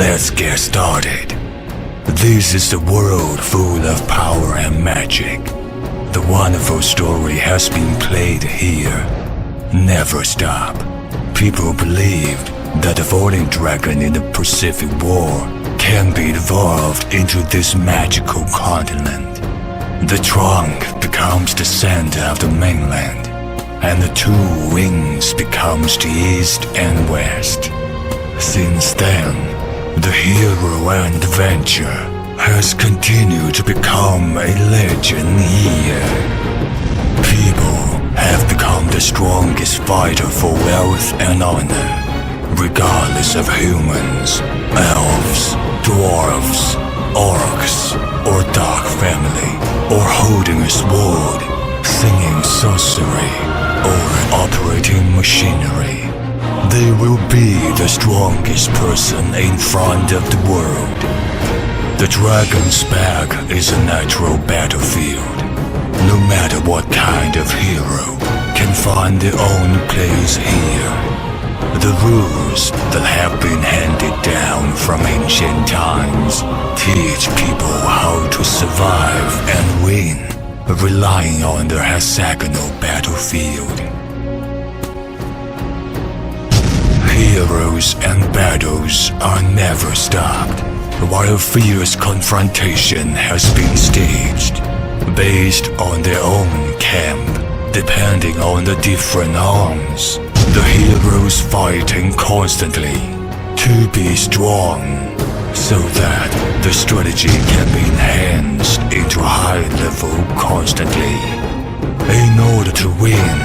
let's get started. This is the world full of power and magic. The wonderful story has been played here. Never stop. People believed that the falling dragon in the Pacific War can be evolved into this magical continent. The trunk becomes the center of the mainland, and the two wings becomes the east and west. Since then, the hero and adventure has continued to become a legend here. People have become the strongest fighter for wealth and honor, regardless of humans, elves, dwarves, orcs, or dark family, or holding a sword, singing sorcery, or operating machinery. They will be the strongest person in front of the world. The dragon's back is a natural battlefield. No matter what kind of hero can find their own place here. The rules that have been handed down from ancient times teach people how to survive and win, relying on their hexagonal battlefield. Heroes and battles are never stopped, while fierce confrontation has been staged, based on their own camp, depending on the different arms. The heroes fighting constantly to be strong, so that the strategy can be enhanced into high level constantly. In order to win,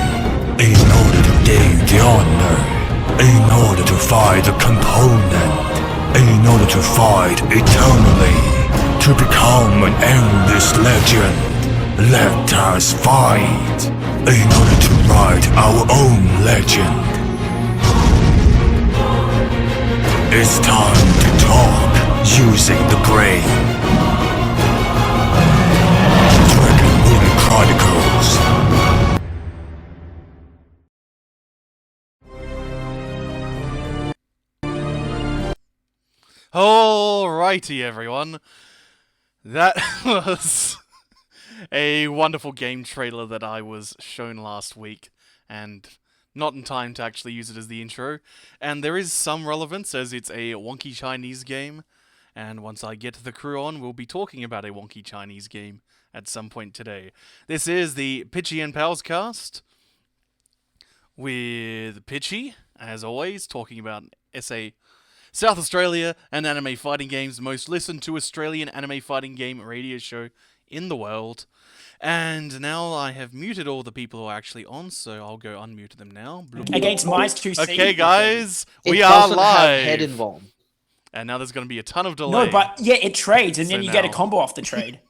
in order to gain the honor, in order to fight the component, in order to fight eternally, to become an endless legend, let us fight. In order to write our own legend. It's time to talk using the brain. Dragon Wing Chronicles. Alrighty, everyone. That was a wonderful game trailer that I was shown last week, and not in time to actually use it as the intro. And there is some relevance, as it's a wonky Chinese game, and once I get the crew on, we'll be talking about a wonky Chinese game at some point today. This is the Pichy and Palscast, with Pichy, as always, talking about SA South Australia and anime fighting games, the most listened to Australian anime fighting game radio show in the world. And now I have muted all the people who are actually on, so I'll go unmute them now. Against Mice 2C. Okay, guys, we it are doesn't live. Have head involved. And now there's going to be a ton of delay. No, but yeah, it trades, and So then you get a now- combo off the trade.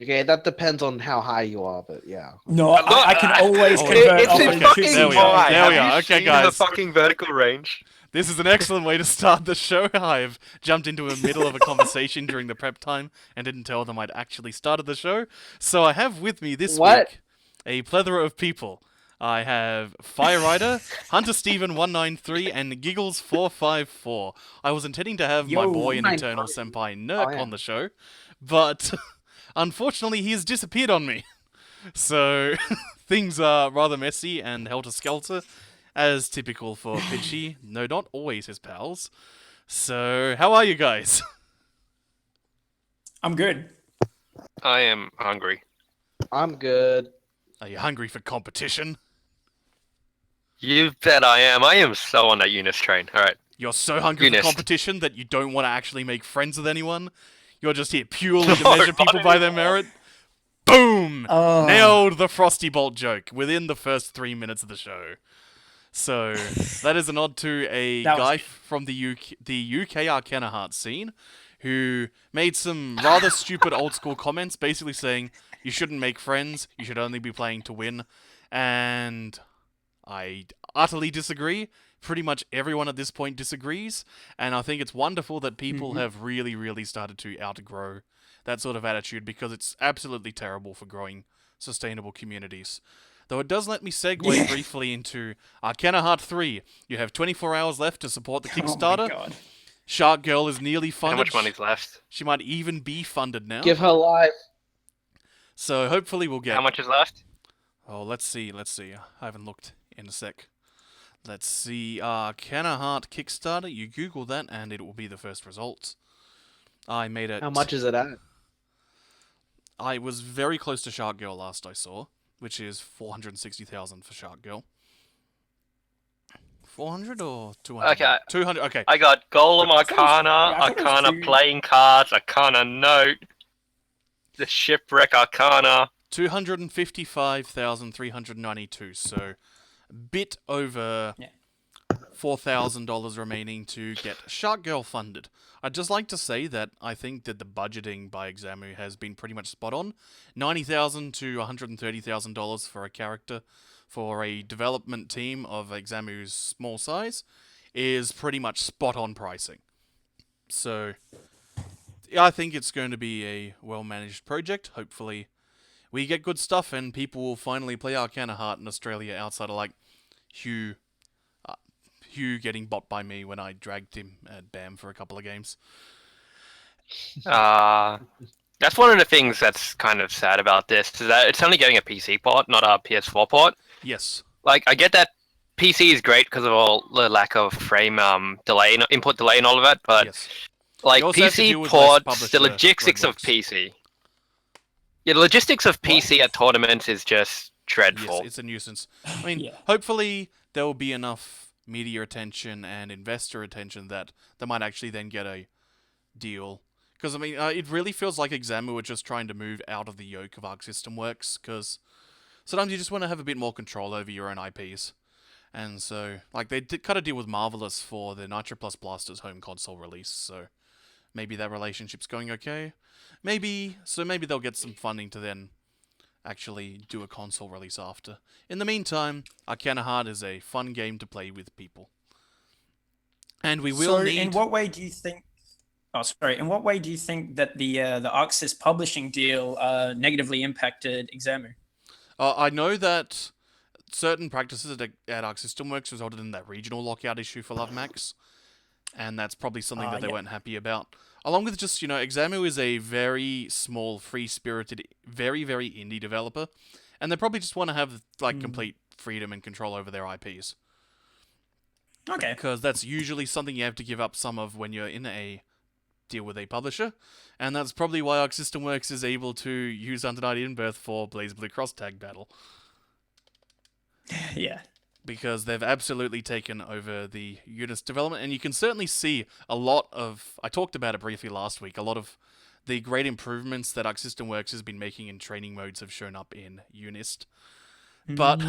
Okay, that depends on how high you are, but yeah. No, I can always Oh, convert It's off in of fucking There we two are. high. There we Have are. you Okay, seen guys. the fucking vertical range? This is an excellent way to start the show. I've jumped into the middle of a conversation during the prep time and didn't tell them I'd actually started the show. So I have with me this week a plethora of people. I have Fire Rider, Hunter Steven 193, and Giggles 454. I was intending to have my Yo, boy and eternal senpai Nerk on the show, but unfortunately he has disappeared on me. So things are rather messy and helter-skelter, as typical for Pichy. No, not always his pals. So, how are you guys? I'm good. I am hungry. I'm good. Are you hungry for competition? You bet I am. I am so on that UNIST train. Alright. You're so hungry for UNIST. competition that you don't want to actually make friends with anyone? You're just here purely to measure people by their merit? Boom! Nailed the Frosty Bolt joke within the first 3 minutes of the show. So, that is a nod to a That was guy good. from the UK Arcana Heart scene who made some rather stupid old school comments, basically saying, you shouldn't make friends, you should only be playing to win. And I utterly disagree. Pretty much everyone at this point disagrees. And I think it's wonderful that people have really, really started to outgrow that sort of attitude, because it's absolutely terrible for growing sustainable communities. Though it does let me segue briefly into Arcana Heart 3. You have 24 hours left to support the Oh my Kickstarter. god. Shark Girl is nearly funded. How much money's left? She might even be funded now. Give her life. So hopefully we'll get... How much is left? Oh, let's see. I haven't looked in a sec. Let's see. Arcana Heart Kickstarter. You Google that and it will be the first results. I made it... How much is it at? I was very close to Shark Girl last I saw, which is 460,000 for Shark Girl. 400 or 200? Okay. 200, okay. I got Golem Arcana, I thought it was Arcana two. Playing Cards, Arcana Note, the Shipwreck Arcana. 255,392, so a bit over Yeah. $4,000 remaining to get Shark Girl funded. I'd just like to say that I think that the budgeting by Examu has been pretty much spot on. $90,000 to $130,000 for a character for a development team of Examu's small size is pretty much spot on pricing. So yeah, I think it's going to be a well-managed project. Hopefully we get good stuff and people will finally play Arcana Heart in Australia outside of like Hugh getting bought by me when I dragged him at BAM for a couple of games. That's one of the things that's kind of sad about this, is that it's only getting a PC port, not a PS4 port. Yes. Like, I get that PC is great because of all the lack of frame delay, input delay and all of that, but Yes. like You also have to PC deal with less ports, publisher the logistics of roadblocks. PC. Yeah, the logistics of PC at tournaments is just dreadful. Yes, it's a nuisance. I mean, Yeah. hopefully there will be enough media attention and investor attention that they might actually then get a deal. Because, I mean, it really feels like Examu are just trying to move out of the yoke of Arc System Works, because sometimes you just want to have a bit more control over your own IPs. And so, like, they did cut a deal with Marvelous for the Nitro Plus Blasters home console release, so maybe that relationship's going okay. Maybe they'll get some funding to then actually do a console release after. In the meantime, Arcana Heart is a fun game to play with people. And we will need... in what way do you think... Oh, sorry. In what way do you think that the Arxis publishing deal negatively impacted Examu? I know that certain practices at Arc System Works resulted in that regional lockout issue for Love Max, and that's probably something that they weren't happy about. Along with just, Examu is a very small, free-spirited, very, very indie developer, and they probably just want to have, like, complete freedom and control over their IPs. Okay. Because that's usually something you have to give up some of when you're in a deal with a publisher, and that's probably why Arc System Works is able to use Untitled Inbirth for Blaze Blue Cross Tag Battle. Yeah. Because they've absolutely taken over the UNIST development, and you can certainly see a lot of... I talked about it briefly last week. A lot of the great improvements that Arc System Works has been making in training modes have shown up in UNIST. But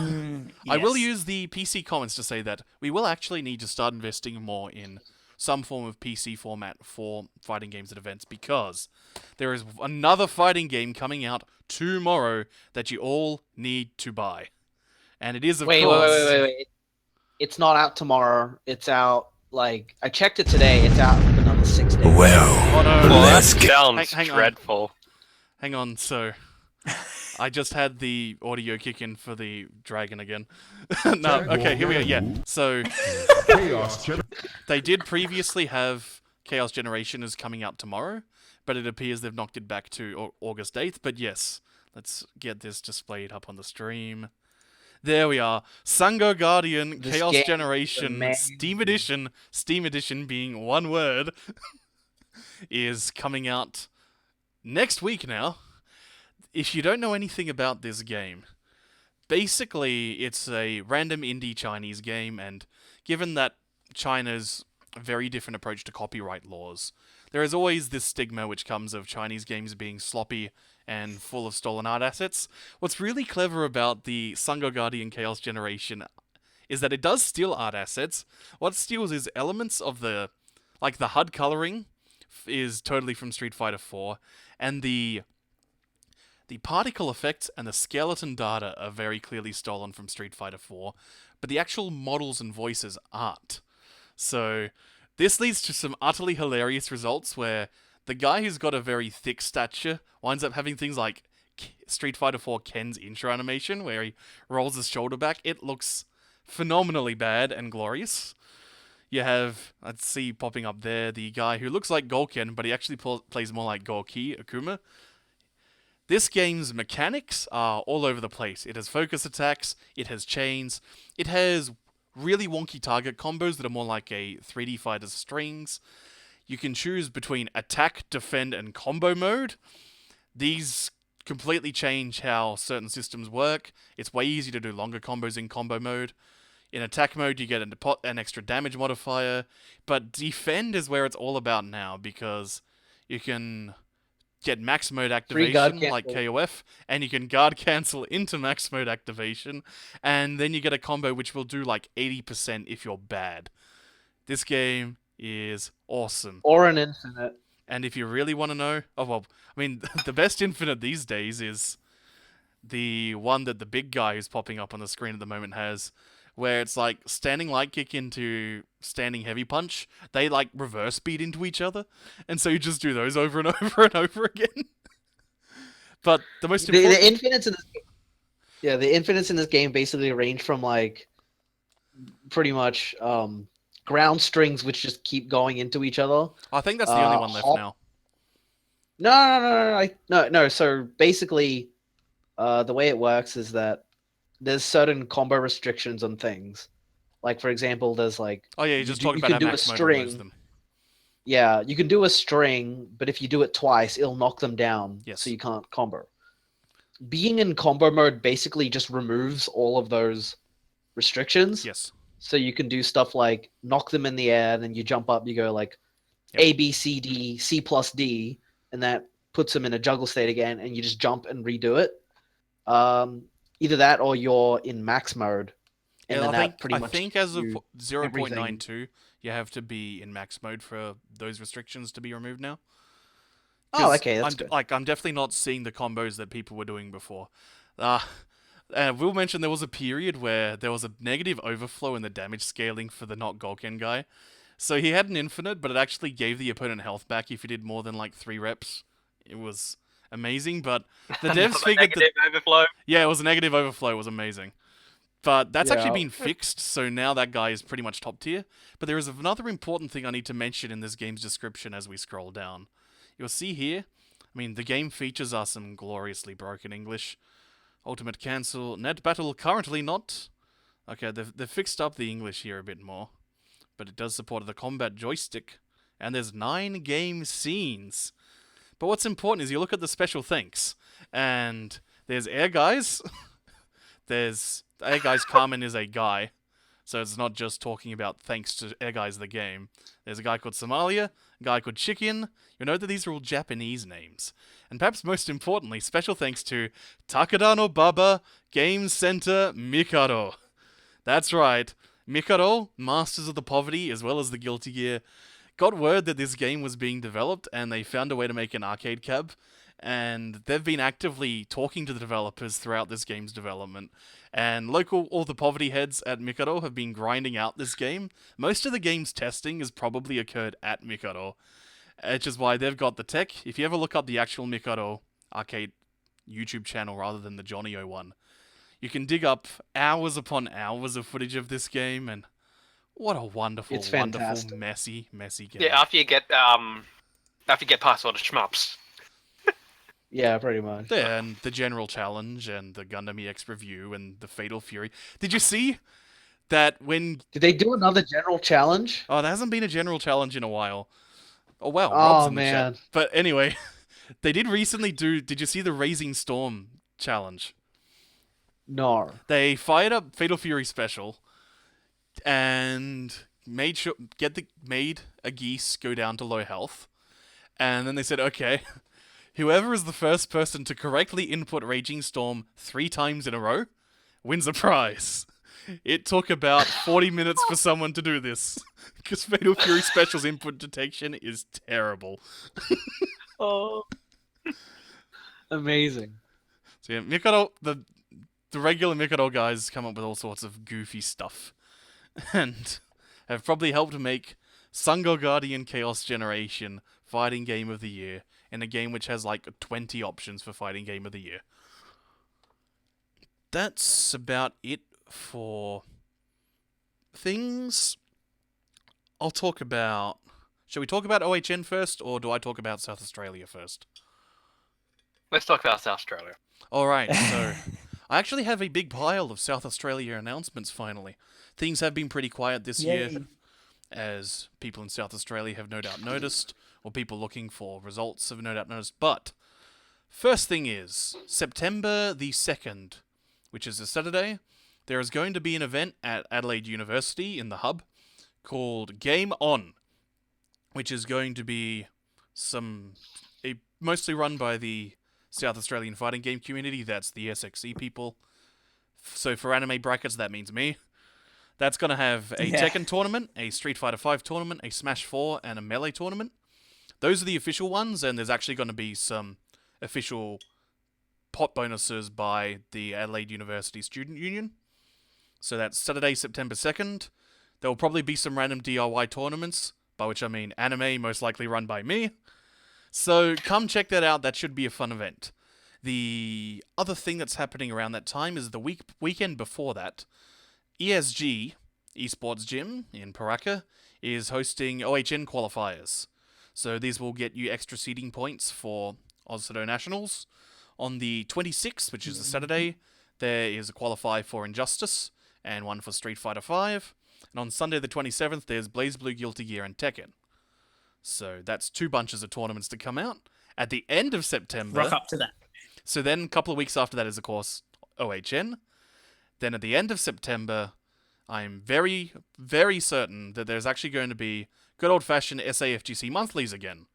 I will use the PC comments to say that we will actually need to start investing more in some form of PC format for fighting games at events, because there is another fighting game coming out tomorrow that you all need to buy. And it is, of course... Wait. It's not out tomorrow. It's out, like... I checked it today. It's out in another 6 days. Well, Oh, no. Well, that let's get... sounds Hang on. dreadful. Hang on, so... I just had the audio kick in for the dragon again. No, okay, here we go, yeah. So... They did previously have Chaos Generation is coming out tomorrow, but it appears they've knocked it back to August 8th. But yes, let's get this displayed up on the stream. There we are. Sango Guardian, This Chaos game is Generation, amazing. Steam Edition being one word, is coming out next week now. If you don't know anything about this game, basically it's a random indie Chinese game, and given that China's a very different approach to copyright laws, there is always this stigma which comes of Chinese games being sloppy and full of stolen art assets. What's really clever about the Sango Guardian Chaos Generation is that it does steal art assets. What it steals is elements of the HUD coloring is totally from Street Fighter 4, and the particle effects and the skeleton data are very clearly stolen from Street Fighter 4, but the actual models and voices aren't. So this leads to some utterly hilarious results where the guy who's got a very thick stature winds up having things like Street Fighter 4 Ken's intro animation where he rolls his shoulder back. It looks phenomenally bad and glorious. You have, I'd see popping up there, the guy who looks like Golken, but he actually plays more like Gorky Akuma. This game's mechanics are all over the place. It has focus attacks, it has chains, it has really wonky target combos that are more like a 3D fighter's strings. You can choose between attack, defend, and combo mode. These completely change how certain systems work. It's way easier to do longer combos in combo mode. In attack mode, you get an extra damage modifier, but defend is where it's all about now, because you can get max mode activation like KOF, and you can guard cancel into max mode activation, and then you get a combo which will do like 80% if you're bad. This game is awesome. Or an infinite. And if you really want to know, the best infinite these days is the one that the big guy who's popping up on the screen at the moment has, where it's like standing light kick into standing heavy punch. They like reverse beat into each other, and so you just do those over and over and over again. But the most important... the infinites in this game, the infinites in this game basically range from like pretty much ground strings which just keep going into each other. I think that's the only one left now. No. So basically, the way it works is that there's certain combo restrictions on things. Like, for example, there's like... Oh, yeah, you just talked about how max mode removes them. Yeah, you can do a string, but if you do it twice, it'll knock them down, yes. So you can't combo. Being in combo mode basically just removes all of those restrictions. Yes. So you can do stuff like knock them in the air, then you jump up, you go like A, B, C, D, C plus D, and that puts them in a juggle state again, and you just jump and redo it. Either that or you're in max mode. And then I think as of 0.92, you have to be in max mode for those restrictions to be removed now. Oh, okay, that's good. I'm definitely not seeing the combos that people were doing before. We'll mention there was a period where there was a negative overflow in the damage scaling for the not Golken guy. So he had an infinite, but it actually gave the opponent health back if he did more than like 3 reps. It was amazing, but the devs figured that... overflow. Yeah, it was a negative overflow. It was amazing. But that's actually been fixed, so now that guy is pretty much top tier. But there is another important thing I need to mention in this game's description as we scroll down. You'll see here, the game features are some gloriously broken English. Ultimate cancel, net battle currently not. Okay, they've fixed up the English here a bit more. But it does support the combat joystick. And there's 9 game scenes. But what's important is you look at the special thanks. And there's Air Guys. There's Air Guys Carmen is a guy. So it's not just talking about thanks to Air Guys the game. There's a guy called Somalia, a guy called Chicken. You'll note that these are all Japanese names. And perhaps most importantly, special thanks to Takada no Baba, Game Center, Mikado. That's right. Mikado, Masters of the Poverty, as well as the Guilty Gear, got word that this game was being developed, and they found a way to make an arcade cab. And they've been actively talking to the developers throughout this game's development. And all the poverty heads at Mikado have been grinding out this game. Most of the game's testing has probably occurred at Mikado, which is why they've got the tech. If you ever look up the actual Mikado arcade YouTube channel rather than the Johnny-O one, you can dig up hours upon hours of footage of this game, and what a wonderful, wonderful, messy game. Yeah, after you get past all the shmups. Yeah, pretty much. Yeah, and the General Challenge, and the Gundam EX review, and the Fatal Fury. Did you see that when... Did they do another General Challenge? Oh, there hasn't been a General Challenge in a while. Oh, wow. Oh, man. But anyway, they did recently do... Did you see the Raising Storm Challenge? No. They fired up Fatal Fury Special, and made a geese go down to low health. And then they said, okay... Whoever is the first person to correctly input Raging Storm 3 times in a row wins a prize. It took about 40 minutes for someone to do this, because Fatal Fury Special's input detection is terrible. Oh, amazing! So yeah, Mikado, the regular Mikado guys come up with all sorts of goofy stuff, and have probably helped make Sungo Guardian Chaos Generation Fighting Game of the Year in a game which has like 20 options for fighting game of the year. That's about it for things. I'll talk about... Shall we talk about OHN first, or do I talk about South Australia first? Let's talk about South Australia. Alright, so... I actually have a big pile of South Australia announcements, finally. Things have been pretty quiet this year, as people in South Australia have no doubt noticed, or people looking for results have no doubt noticed. But, first thing is, September the 2nd, which is a Saturday, there is going to be an event at Adelaide University in the hub called Game On, which is going to be mostly run by the South Australian fighting game community. That's the SXE people. So for anime brackets, that means me. That's going to have a Tekken tournament, a Street Fighter V tournament, a Smash 4, and a Melee tournament. Those are the official ones, and there's actually going to be some official pot bonuses by the Adelaide University Student Union. So that's Saturday, September 2nd. There will probably be some random DIY tournaments, by which I mean anime, most likely run by me. So come check that out. That should be a fun event. The other thing that's happening around that time is the weekend before that. ESG, Esports Gym in Paraka, is hosting OHN qualifiers. So these will get you extra seeding points for Ozdo Nationals. On the 26th, which is a Saturday, there is a qualifier for Injustice and one for Street Fighter V. And on Sunday the 27th, there's BlazBlue, Guilty Gear, and Tekken. So that's 2 bunches of tournaments to come out. At the end of September... Rock up to that. So then a couple of weeks after that is, of course, OHN. Then at the end of September, I'm very, very certain that there's actually going to be good old-fashioned SAFGC monthlies again.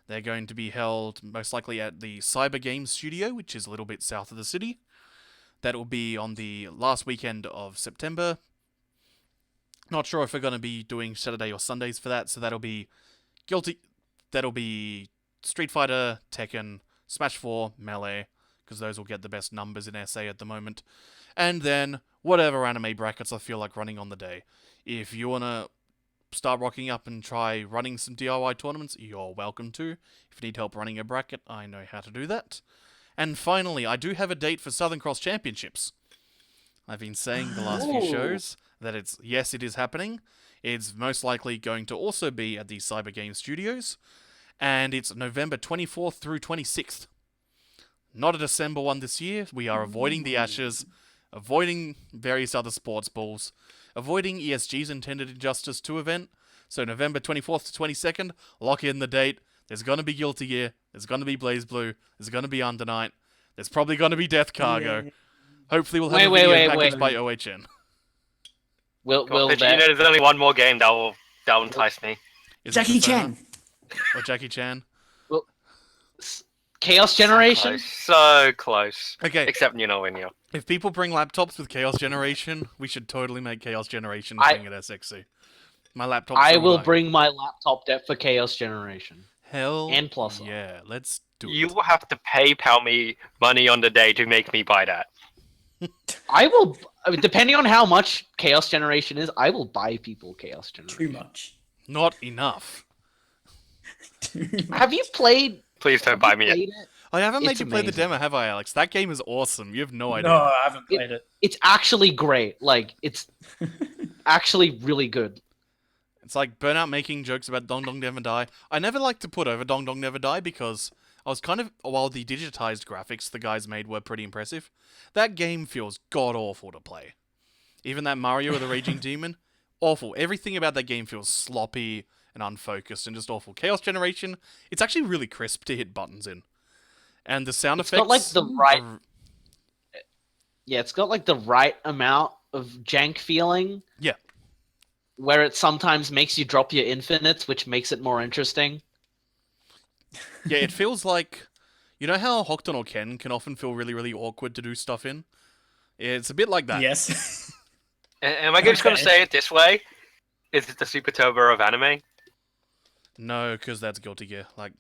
They're going to be held most likely at the Cyber Games Studio, which is a little bit south of the city. That will be on the last weekend of September. Not sure if we're going to be doing Saturday or Sundays for that, so that'll be Street Fighter, Tekken, Smash 4, Melee, because those will get the best numbers in SA at the moment. And then whatever anime brackets I feel like running on the day. If you want to start rocking up and try running some DIY tournaments, you're welcome to. If you need help running a bracket, I know how to do that. And finally, I do have a date for Southern Cross Championships. I've been saying the last few shows that yes, it is happening. It's most likely going to also be at the Cyber Games Studios. And it's November 24th through 26th. Not a December one this year. We are avoiding the Ashes, avoiding various other sports balls, avoiding ESG's Intended Injustice 2 event. So November 24th to 22nd, lock in the date. There's going to be Guilty Gear. There's going to be BlazBlue. There's going to be Under Night. There's probably going to be Death Cargo. Hopefully we'll have a video package by OHN. But there's only one more game that will entice me. Jackie Chan. Or Jackie Chan. Well, Chaos Generation? So close. Okay. Except UNIEL. If people bring laptops with Chaos Generation, we should totally make Chaos Generation a thing at SXC. My laptop. I will bring my laptop debt for Chaos Generation. Hell and plus. Yeah, let's do it. You will have to PayPal me money on the day to make me buy that. I will, depending on how much Chaos Generation is, I will buy people Chaos Generation. Too much. Not enough. Have you played? Please don't buy me it. I haven't made It's you play the amazing. demo, have I, Alex? That game is awesome. You have no idea. No, I haven't played it. It's actually great. Like, it's actually really good. It's like Burnout making jokes about Dong Dong Never Die. I never like to put over Dong Dong Never Die because I was while the digitized graphics the guys made were pretty impressive, that game feels god-awful to play. Even that Mario with the Raging Demon, awful. Everything about that game feels sloppy and unfocused and just awful. Chaos Generation, it's actually really crisp to hit buttons in. And the sound effects... Got like the right... Yeah, it's got like the right amount of jank feeling. Yeah. Where it sometimes makes you drop your infinites, which makes it more interesting. Yeah, it feels like... You know how Hokuto no Ken can often feel really, really awkward to do stuff in? It's a bit like that. Yes. Am I just going to say it this way? Is it the Super Turbo of anime? No, because that's Guilty Gear. Like,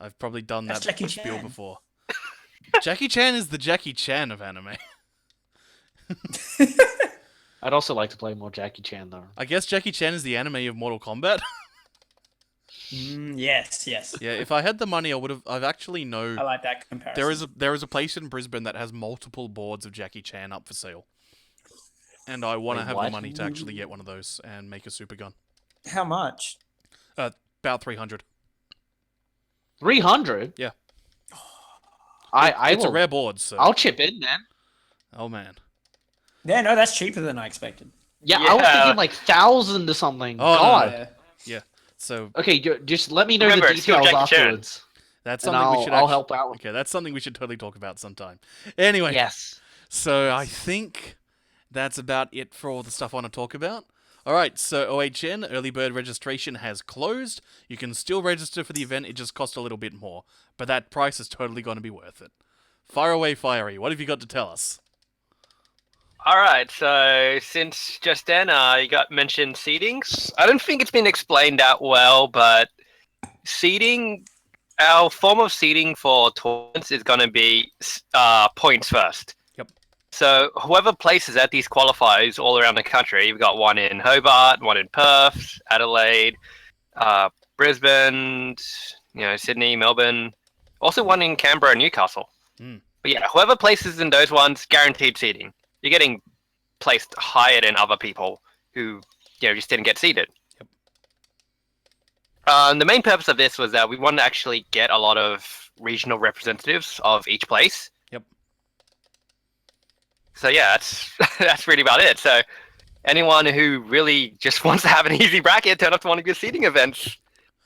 I've probably done That's that Jackie spiel Chan. before. Jackie Chan is the Jackie Chan of anime. I'd also like to play more Jackie Chan, though. I guess Jackie Chan is the anime of Mortal Kombat. Yes, yes. Yeah, if I had the money, I've actually I know like that comparison. there is a place in Brisbane that has multiple boards of Jackie Chan up for sale, and I want to Wait, have what? the money to actually get one of those and make a super gun. How much? About 300. 300. Yeah. I It's will. a rare board, so. I'll chip in, man. Oh man. Yeah, no, that's cheaper than I expected. Yeah, I was Yeah. thinking like 1,000 or something. Oh, no, God. Yeah. So Okay, just let me know Remember, the it's still details Jackie Chan. afterwards, that's and something we should I'll actually. help out. Okay, that's something we should totally talk about sometime. Anyway, Yes. so I think that's about it for all the stuff I want to talk about. Alright, so OHN, early bird registration has closed. You can still register for the event, it just costs a little bit more. But that price is totally going to be worth it. Fire away, Fiery, what have you got to tell us? Alright, so since just then you got mentioned seedings. I don't think it's been explained that well, but seeding, our form of seeding for tournaments is going to be points first. Yep. So whoever places at these qualifiers all around the country, you've got one in Hobart, one in Perth, Adelaide, Brisbane, Sydney, Melbourne, also one in Canberra and Newcastle. Mm. But yeah, whoever places in those ones, guaranteed seeding. You're getting placed higher than other people who just didn't get seeded. Yep. The main purpose of this was that we wanted to actually get a lot of regional representatives of each place. Yep. So yeah, that's really about it. So anyone who really just wants to have an easy bracket, turn up to one of your seeding events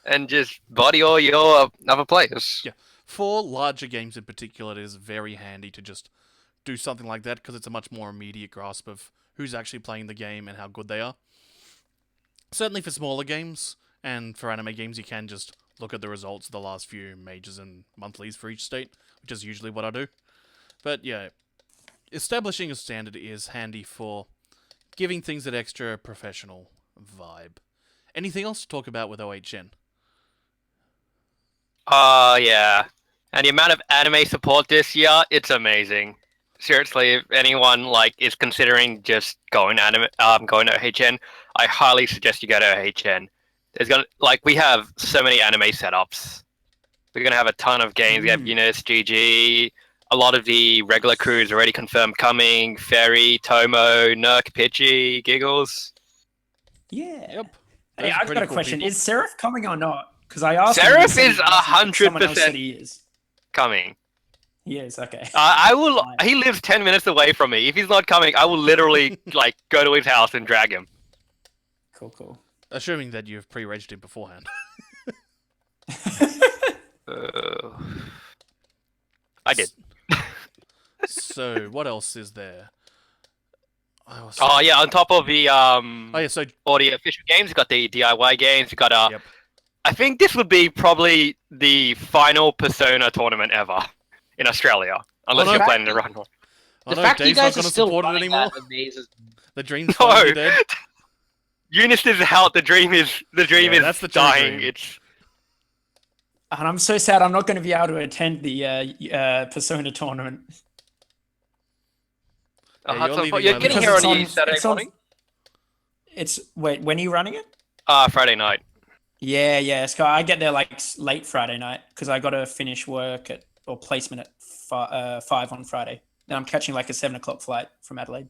and just body all your other players. Yeah. For larger games in particular, it is very handy to just do something like that because it's a much more immediate grasp of who's actually playing the game and how good they are. Certainly for smaller games and for anime games, you can just look at the results of the last few majors and monthlies for each state, which is usually what I do. But yeah, establishing a standard is handy for giving things that extra professional vibe. Anything else to talk about with OHN? Yeah. And the amount of anime support this year, it's amazing. Seriously, if anyone is considering just going to OHN, I highly suggest you go to OHN. We have so many anime setups. We're gonna have a ton of games. We have UNIST, GG. A lot of the regular crews already confirmed coming. Fairy, Tomo, Nerk, Pichy, Giggles. Yeah. Yep. Hey, Those are I've pretty got a cool question. people. Is Seraph coming or not? Because I asked him, Seraph he said is he wasn't, someone else 100% said he is. coming. He is, okay. I will. He lives 10 minutes away from me. If he's not coming, I will literally go to his house and drag him. Cool. Assuming that you've pre-registered him beforehand. I did. So, what else is there? Oh yeah, on top of the So all the official games, you got the DIY games. You got yep. I think this would be probably the final Persona tournament ever in Australia, unless no. you're planning to run one. I The know fact that you Dave's not guys are going to still support it running anymore. that amazes me. The dream's No. finally dead. UNIST is out. The dream is that's the true dying. dream. It's And I'm so sad I'm not going to be able to attend the Persona tournament. Yeah, you're leaving you're my getting league. here Because on it's the Saturday it's on- morning. Wait, when are you running it? Friday night. Yeah. So I get there late Friday night because I got to finish work or placement at 5 on Friday. Then I'm catching a 7 o'clock flight from Adelaide.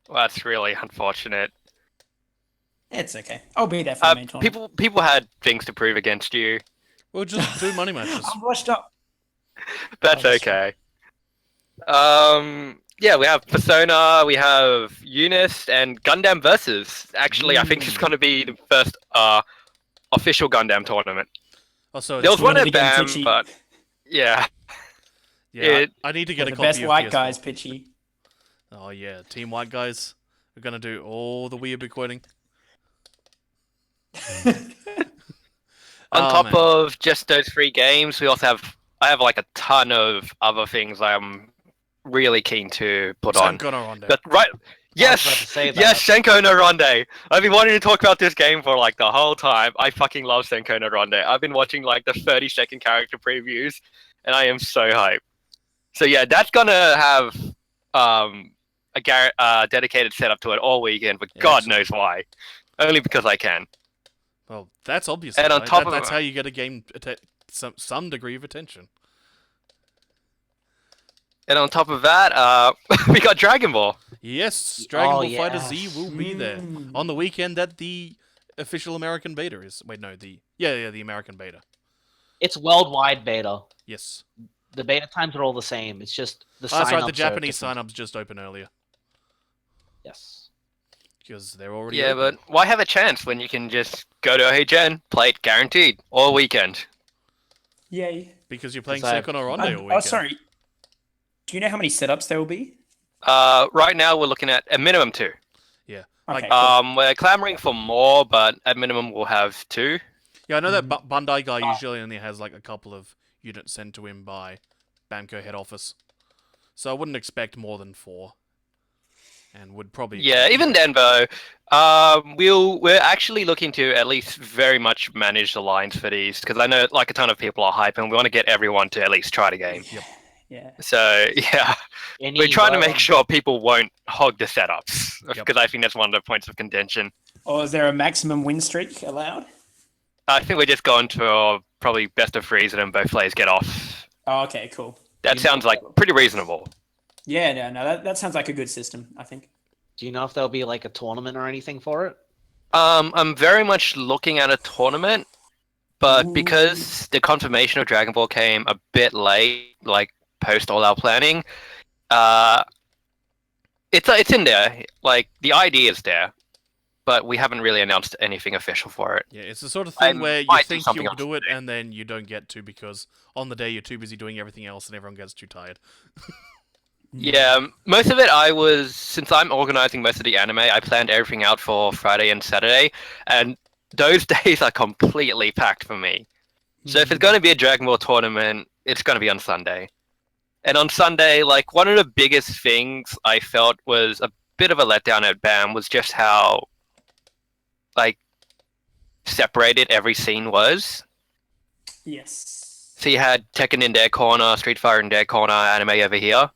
Well, that's really unfortunate. It's okay. I'll be there for the main tournament. People had things to prove against you. We'll just do money matches. I'm washed up. That's that's okay. Yeah, we have Persona, we have UNIST, and Gundam Versus. Actually, I think it's going to be the first official Gundam tournament. Oh, so There was one at again, BAM, Pichy. but yeah. yeah, I need to get a The copy best of white PS4. guys, Pichy. Oh yeah, Team White Guys. We're gonna do all the weird quoting. On Oh, top man. of just those 3 games, I have a ton of other things I'm really keen to put on. Senko no Ronde. But right, about yes, to say that. yes, Senko no Ronde. I've been wanting to talk about this game for the whole time. I fucking love Senko no Ronde. I've been watching the 30-second character previews, and I am so hyped. So yeah, that's gonna have a dedicated setup to it all weekend, but God excellent. knows why. Only because I can. Well, that's obviously And on right. top of That's it- how you get a game some degree of attention. And on top of that, we got Dragon Ball. Yes, Dragon Oh, Ball Fighter Z yes. will be there on the weekend that the official American beta is. Wait, no, the American beta. It's worldwide beta. Yes. The beta times are all the same. It's just the Oh, that's right. The sign-ups are Japanese different. sign-ups just open earlier Yes. because they're already. Yeah, open. but why have a chance when you can just go to OHN, play it guaranteed all weekend? Yay. Because you're playing Because I- Second or Ronde all weekend. Oh, sorry. Do you know how many setups there will be? Right now we're looking at a minimum 2. Yeah. Okay, Like, cool. We're clamoring for more, but at minimum we'll have 2. yeah, I know that Bandai guy usually only has like a couple of units sent to him by Bamco head office, so I wouldn't expect more than 4. And would probably. Yeah, even then though, we're actually looking to at least very much manage the lines for these because I know like a ton of people are hype and we want to get everyone to at least try the game. Yep. Yeah. So yeah, we're trying to make sure people won't hog the setups because Yep. I think that's one of the points of contention. Or is there a maximum win streak allowed? I think we're just going to probably best of 3s and then both players get off. Oh, okay, cool. That sounds like pretty reasonable. Yeah, no, that sounds like a good system, I think. Do you know if there'll be like a tournament or anything for it? I'm very much looking at a tournament, but Ooh. because the confirmation of Dragon Ball came a bit late, like post all our planning, it's in there. Like the idea is there, but we haven't really announced anything official for it. Yeah, it's the sort of thing I where you might do think something you'll on do it Sunday. and then you don't get to because on the day you're too busy doing everything else and everyone gets too tired. Yeah, most of it since I'm organizing most of the anime, I planned everything out for Friday and Saturday, and those days are completely packed for me. So if it's going to be a Dragon Ball tournament, it's going to be on Sunday. And on Sunday, like one of the biggest things I felt was a bit of a letdown at BAM was just how like separated every scene was. Yes. So you had Tekken in their corner, Street Fighter in their corner, anime over here.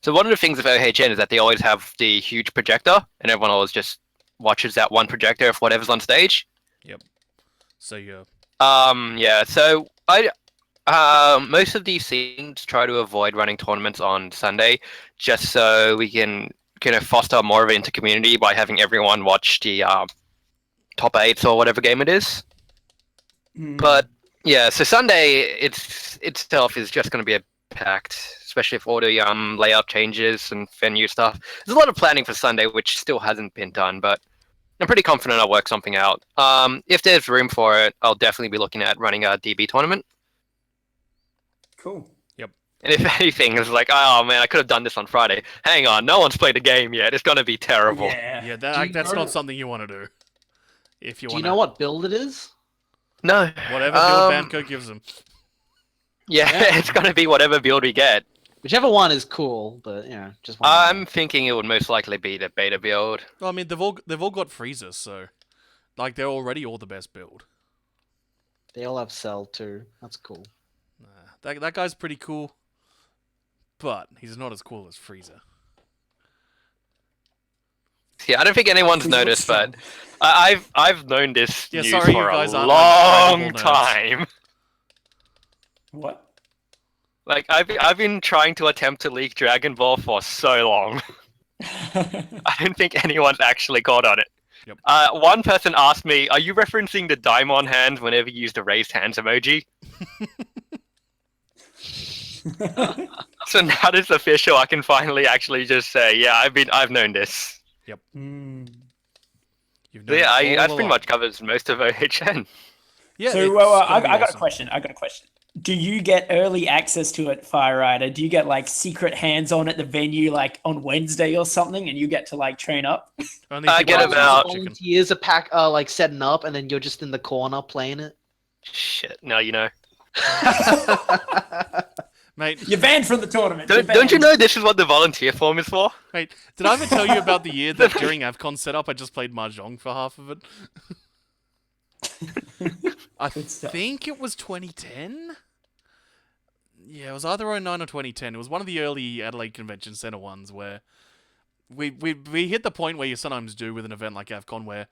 So one of the things of OHN is that they always have the huge projector, and everyone always just watches that one projector of whatever's on stage. So you're. Yeah. So I, most of these scenes try to avoid running tournaments on Sunday, just so we can kind of foster more of an inter-community by having everyone watch the top 8s or whatever game it is. But yeah, so Sunday itself is just going to be a packed, especially if all the layout changes and venue stuff. There's a lot of planning for Sunday, which still hasn't been done, but I'm pretty confident I'll work something out. If there's room for it, I'll definitely be looking at running a DB tournament. Cool. And if anything, it's like, oh man, I could have done this on Friday. Hang on, no one's played the game yet. It's going to be terrible. Yeah. Yeah, Do you that's know- not something you want to do. If you Do want. you know what build it is? No. Whatever build Bamco gives them. Yeah, Yeah. it's going to be whatever build we get. Whichever one is cool, but yeah, just one. I'm thinking it would most likely be the beta build. Well, I mean, they've all got freezers, so like they're already all the best build. They all have Cell too. That's cool. That guy's pretty cool, but he's not as cool as Frieza. Yeah, I don't think anyone's Who's noticed, what's but I've known this Yeah, news sorry, you for guys a aren't, like, long Dragon Ball nerds. time. What? Like I've been trying to attempt to leak Dragon Ball for so long. I don't think anyone's actually caught on it. Yep. One person asked me, "Are you referencing the Daimon hands whenever you use the raised hands emoji?" So now that it's official, I can finally actually just say, "Yeah, I've known this." Mm. You've So, yeah, known it that all pretty along. much covers most of OHN. Yeah, So, it's well, gonna be I got a awesome. question. Do you get early access to it, Fire Rider? Do you get like secret hands-on at the venue, like on Wednesday or something, and you get to like train up? Only I if you get buy about- chicken. Volunteers a pack like setting up, and then you're just in the corner playing it. Shit, no, you know. Mate, You're banned from the tournament. You're Don't you banned. know this is what the volunteer form is for? mate, did I ever tell you about the year that during AVCON setup I just played Mahjong for half of it? I Good stuff. think it was 2010? Yeah, it was either 09 or 2010. It was one of the early Adelaide Convention Centre ones where we hit the point where you sometimes do with an event like AVCON where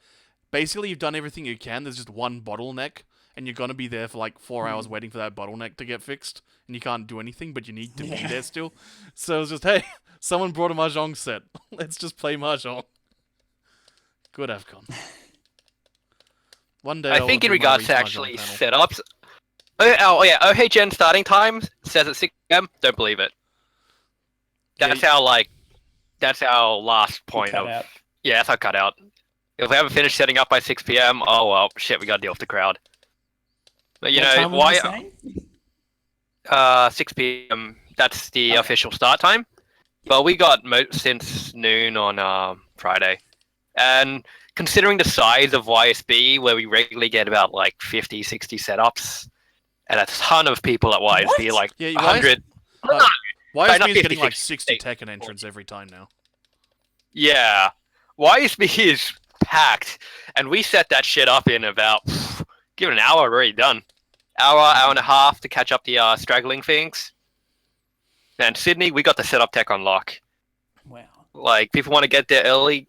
basically you've done everything you can. There's just one bottleneck, and you're gonna be there for like 4 hours waiting for that bottleneck to get fixed, and you can't do anything, but you need to be there still. So it's just, hey, someone brought a mahjong set. Let's just play mahjong. Good AFCON. One day I think in regards to actually setups, OHN starting time says at 6 p.m. Don't believe it. That's that's our last point of. Out. Yeah, that's our cutout. If we haven't finished setting up by 6 p.m., oh well, shit, we gotta deal with the crowd. But you What know time why? was you saying? 6 p.m. That's the official start time. But we got since noon on Friday, and considering the size of YSB, where we regularly get about like 50, 60 setups, and a ton of people at YSB, like 100. YSB is getting like 60 Tekken entrants every time now. Yeah, YSB is packed, and we set that shit up in about give it an hour, already done. Hour and a half to catch up the straggling things. And Sydney, we got the setup tech on lock. Wow. Like, people want to get there early,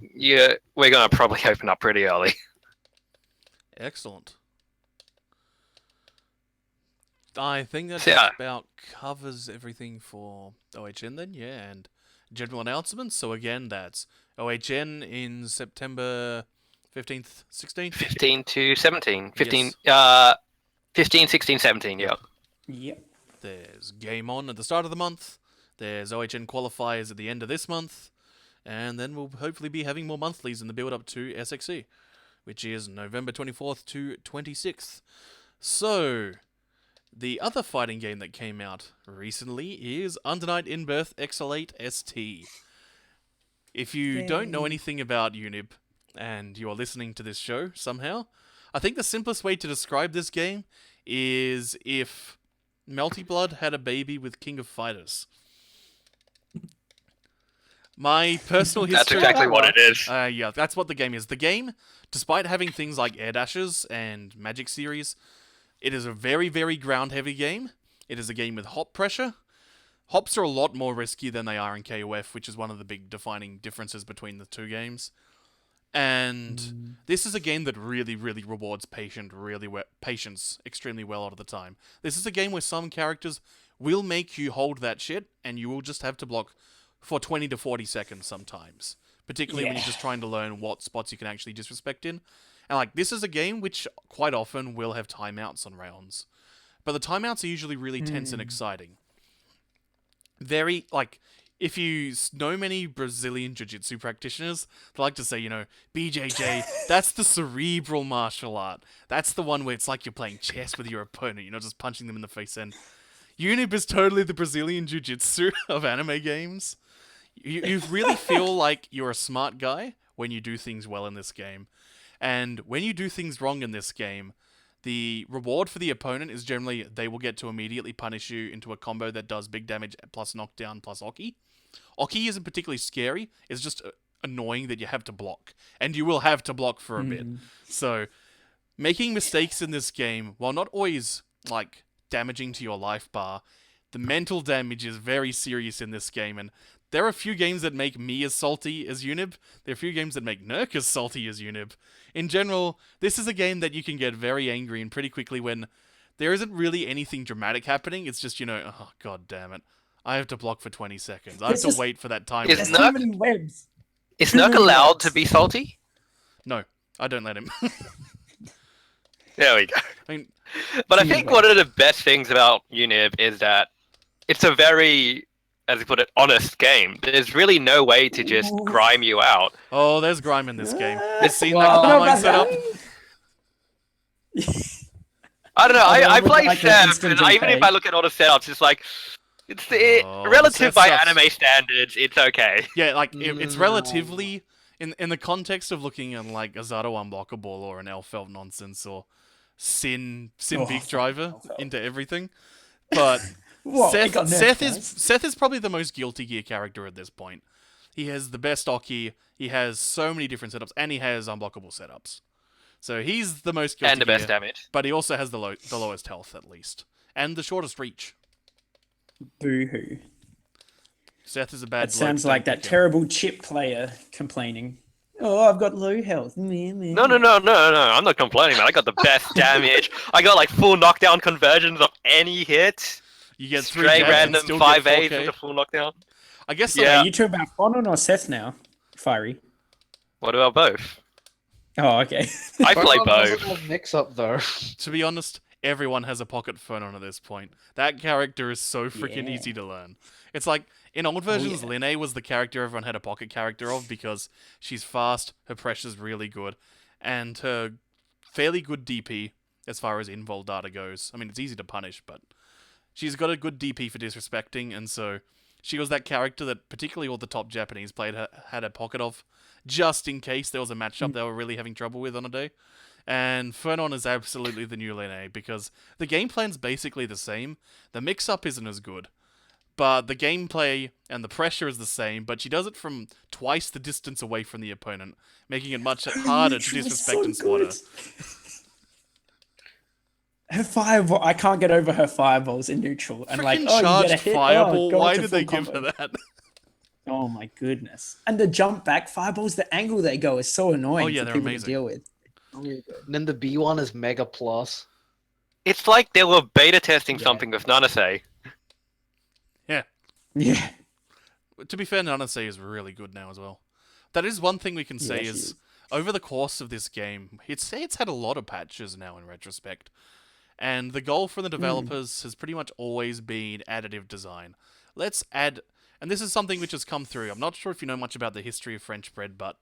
we're gonna probably open up pretty early. Excellent. I think that about covers everything for OHN then, yeah, and general announcements. So again, that's OHN in September 15th, 16th? 15 to 17. 15, Yes. 15, 16, 17, yeah. Yep. There's Game On at the start of the month. There's OHN qualifiers at the end of this month. And then we'll hopefully be having more monthlies in the build-up to SXE, which is November 24th to 26th. So, the other fighting game that came out recently is Under Night In-Birth XL8 ST. If you don't know anything about UNIB, and you're listening to this show somehow, I think the simplest way to describe this game is if Melty Blood had a baby with King of Fighters. My personal history... That's exactly what it is. Yeah, that's what the game is. The game, despite having things like Air Dashes and Magic Series, it is a very, very ground-heavy game. It is a game with hop pressure. Hops are a lot more risky than they are in KOF, which is one of the big defining differences between the two games. And this is a game that really, really rewards patience extremely well a lot of the time. This is a game where some characters will make you hold that shit, and you will just have to block for 20 to 40 seconds sometimes. Particularly when you're just trying to learn what spots you can actually disrespect in. And like, this is a game which quite often will have timeouts on rounds. But the timeouts are usually really tense and exciting. Very, like, if you know many Brazilian Jiu-Jitsu practitioners, they like to say, you know, BJJ, that's the cerebral martial art. That's the one where it's like you're playing chess with your opponent, you're not just punching them in the face. And UNIB is totally the Brazilian Jiu-Jitsu of anime games. You really feel like you're a smart guy when you do things well in this game. And when you do things wrong in this game, the reward for the opponent is generally they will get to immediately punish you into a combo that does big damage plus knockdown plus Oki. Oki isn't particularly scary, it's just annoying that you have to block. And you will have to block for a bit. So, making mistakes in this game, while not always, like, damaging to your life bar, the mental damage is very serious in this game, and there are a few games that make me as salty as UNIB. There are a few games that make Nerk as salty as UNIB. In general, this is a game that you can get very angry and pretty quickly when there isn't really anything dramatic happening. It's just, you know, oh, god damn it. I have to block for 20 seconds. I have to wait for that time. Is There's too many webs. Is Nerk allowed to be salty? No, I don't let him. There we go. I mean, But I think one of the best things about UNIB is that it's a very, as you put it, honest game. There's really no way to just grime you out. oh, there's grime in this game. You've seen Well, that online setup? I don't know. I play like Sam, instant and even if gameplay. I look at all the setups, it's like it's Oh, relative that by sucks. anime standards. It's okay. Yeah, like, it's relatively... In the context of looking at, like, Azado Unblockable or an Elfeld nonsense or Sin Big Driver into everything. But What? It got nerfed, guys. Seth is probably the most Guilty Gear character at this point. He has the best Oki, he has so many different setups, and he has unblockable setups. So he's the most Guilty And the best Gear, damage. but he also has the lowest health, at least. And the shortest reach. Boo-hoo. Seth is a bad That sounds bloke, like don't that pick him. terrible chip player complaining. Oh, I've got low health. No. I'm not complaining, man. I got the best damage. I got like full knockdown conversions of any hit. You get 3 Straight jabs and random still 5 get A's 4K. with a full knockdown. I guess Yeah. Are you talking about Fonon or Seth now? Fiery. What about both? Oh, okay. I play Pokemon doesn't both. have mix-up though. to be honest, everyone has a pocket phone on at this point. That character is so freaking Yeah. easy to learn. It's like, in old versions, yeah. Linne was the character everyone had a pocket character of because she's fast, her pressure's really good, and her fairly good DP as far as invol data goes. I mean, it's easy to punish, but she's got a good DP for disrespecting, and so she was that character that particularly all the top Japanese players had a pocket of, just in case there was a matchup they were really having trouble with on a day. And Fernon is absolutely the new Linne, because the game plan's basically the same. The mix-up isn't as good, but the gameplay and the pressure is the same, but she does it from twice the distance away from the opponent, making it much harder to disrespect and slaughter. Her fireball, I can't get over her fireballs in neutral. And like, Freaking oh, you charged get a hit. fireball, go why into did they full give her combo. that? Oh my goodness. And the jump back fireballs, the angle they go is so annoying Oh, yeah, for they're people amazing. to deal with. And then the B one is Mega Plus. It's like they were beta testing Yeah. something with Nanase. Yeah. To be fair, Nanase is really good now as well. That is one thing we can say Yeah, she is, is. over the course of this game, it's had a lot of patches now in retrospect. And the goal for the developers has pretty much always been additive design. Let's add, and this is something which has come through. I'm not sure if you know much about the history of French bread, but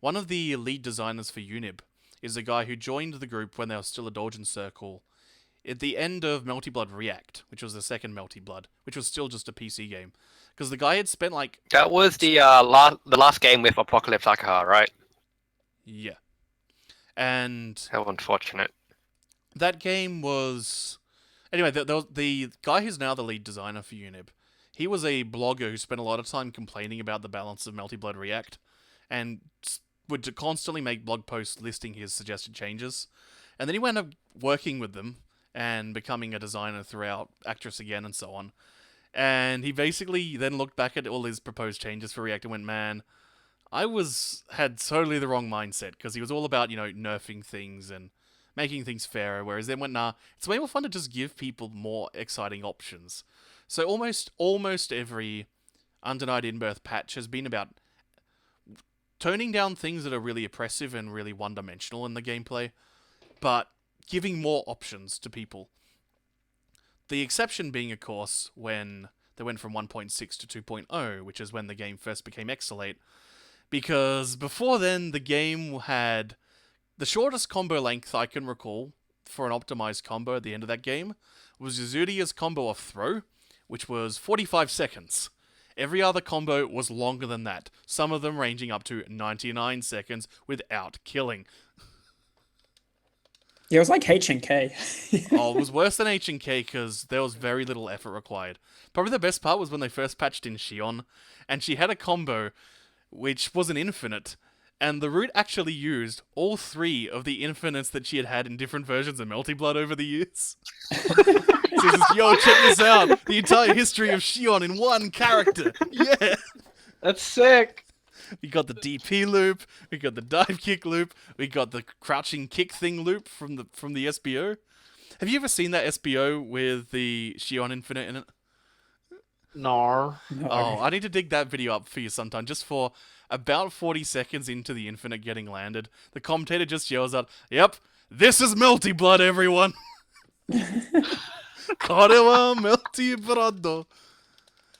one of the lead designers for UNIB is a guy who joined the group when they were still a Doujin Circle at the end of Melty Blood React, which was the second Melty Blood, which was still just a PC game. Because the guy had spent like... That was the last game with Apocalypse Akaha, right? Yeah. And How unfortunate. that game was... Anyway, the guy who's now the lead designer for UNIB, he was a blogger who spent a lot of time complaining about the balance of Melty Blood React, and would constantly make blog posts listing his suggested changes. And then he wound up working with them and becoming a designer throughout Actress Again and so on. And he basically then looked back at all his proposed changes for React and went, man, I had totally the wrong mindset, because he was all about, nerfing things and making things fairer, whereas then went, nah, it's way more fun to just give people more exciting options. So almost every Undenied Inbirth patch has been about toning down things that are really oppressive and really one-dimensional in the gameplay, but giving more options to people. The exception being, of course, when they went from 1.6 to 2.0, which is when the game first became Exolate, because before then, the game had the shortest combo length I can recall for an optimized combo at the end of that game was Yuzuria's combo of Throw, which was 45 seconds. Every other combo was longer than that, some of them ranging up to 99 seconds without killing. Yeah, it was like H and K. Oh, it was worse than H and K because there was very little effort required. Probably the best part was when they first patched in Shion, and she had a combo which was an infinite, and the root actually used all 3 of the infinites that she had had in different versions of Melty Blood over the years. So it's just, yo, check this out, the entire history of Shion in one character. Yeah! That's sick. We got the DP loop, we got the dive kick loop, we got the crouching kick thing loop from the SBO. Have you ever seen that SBO with the Shion Infinite in it? Nar. No. Oh, I need to dig that video up for you sometime, just for about 40 seconds into the Infinite getting landed. The commentator just yells out, yep, this is Melty Blood, everyone! Korewa Melty Blood.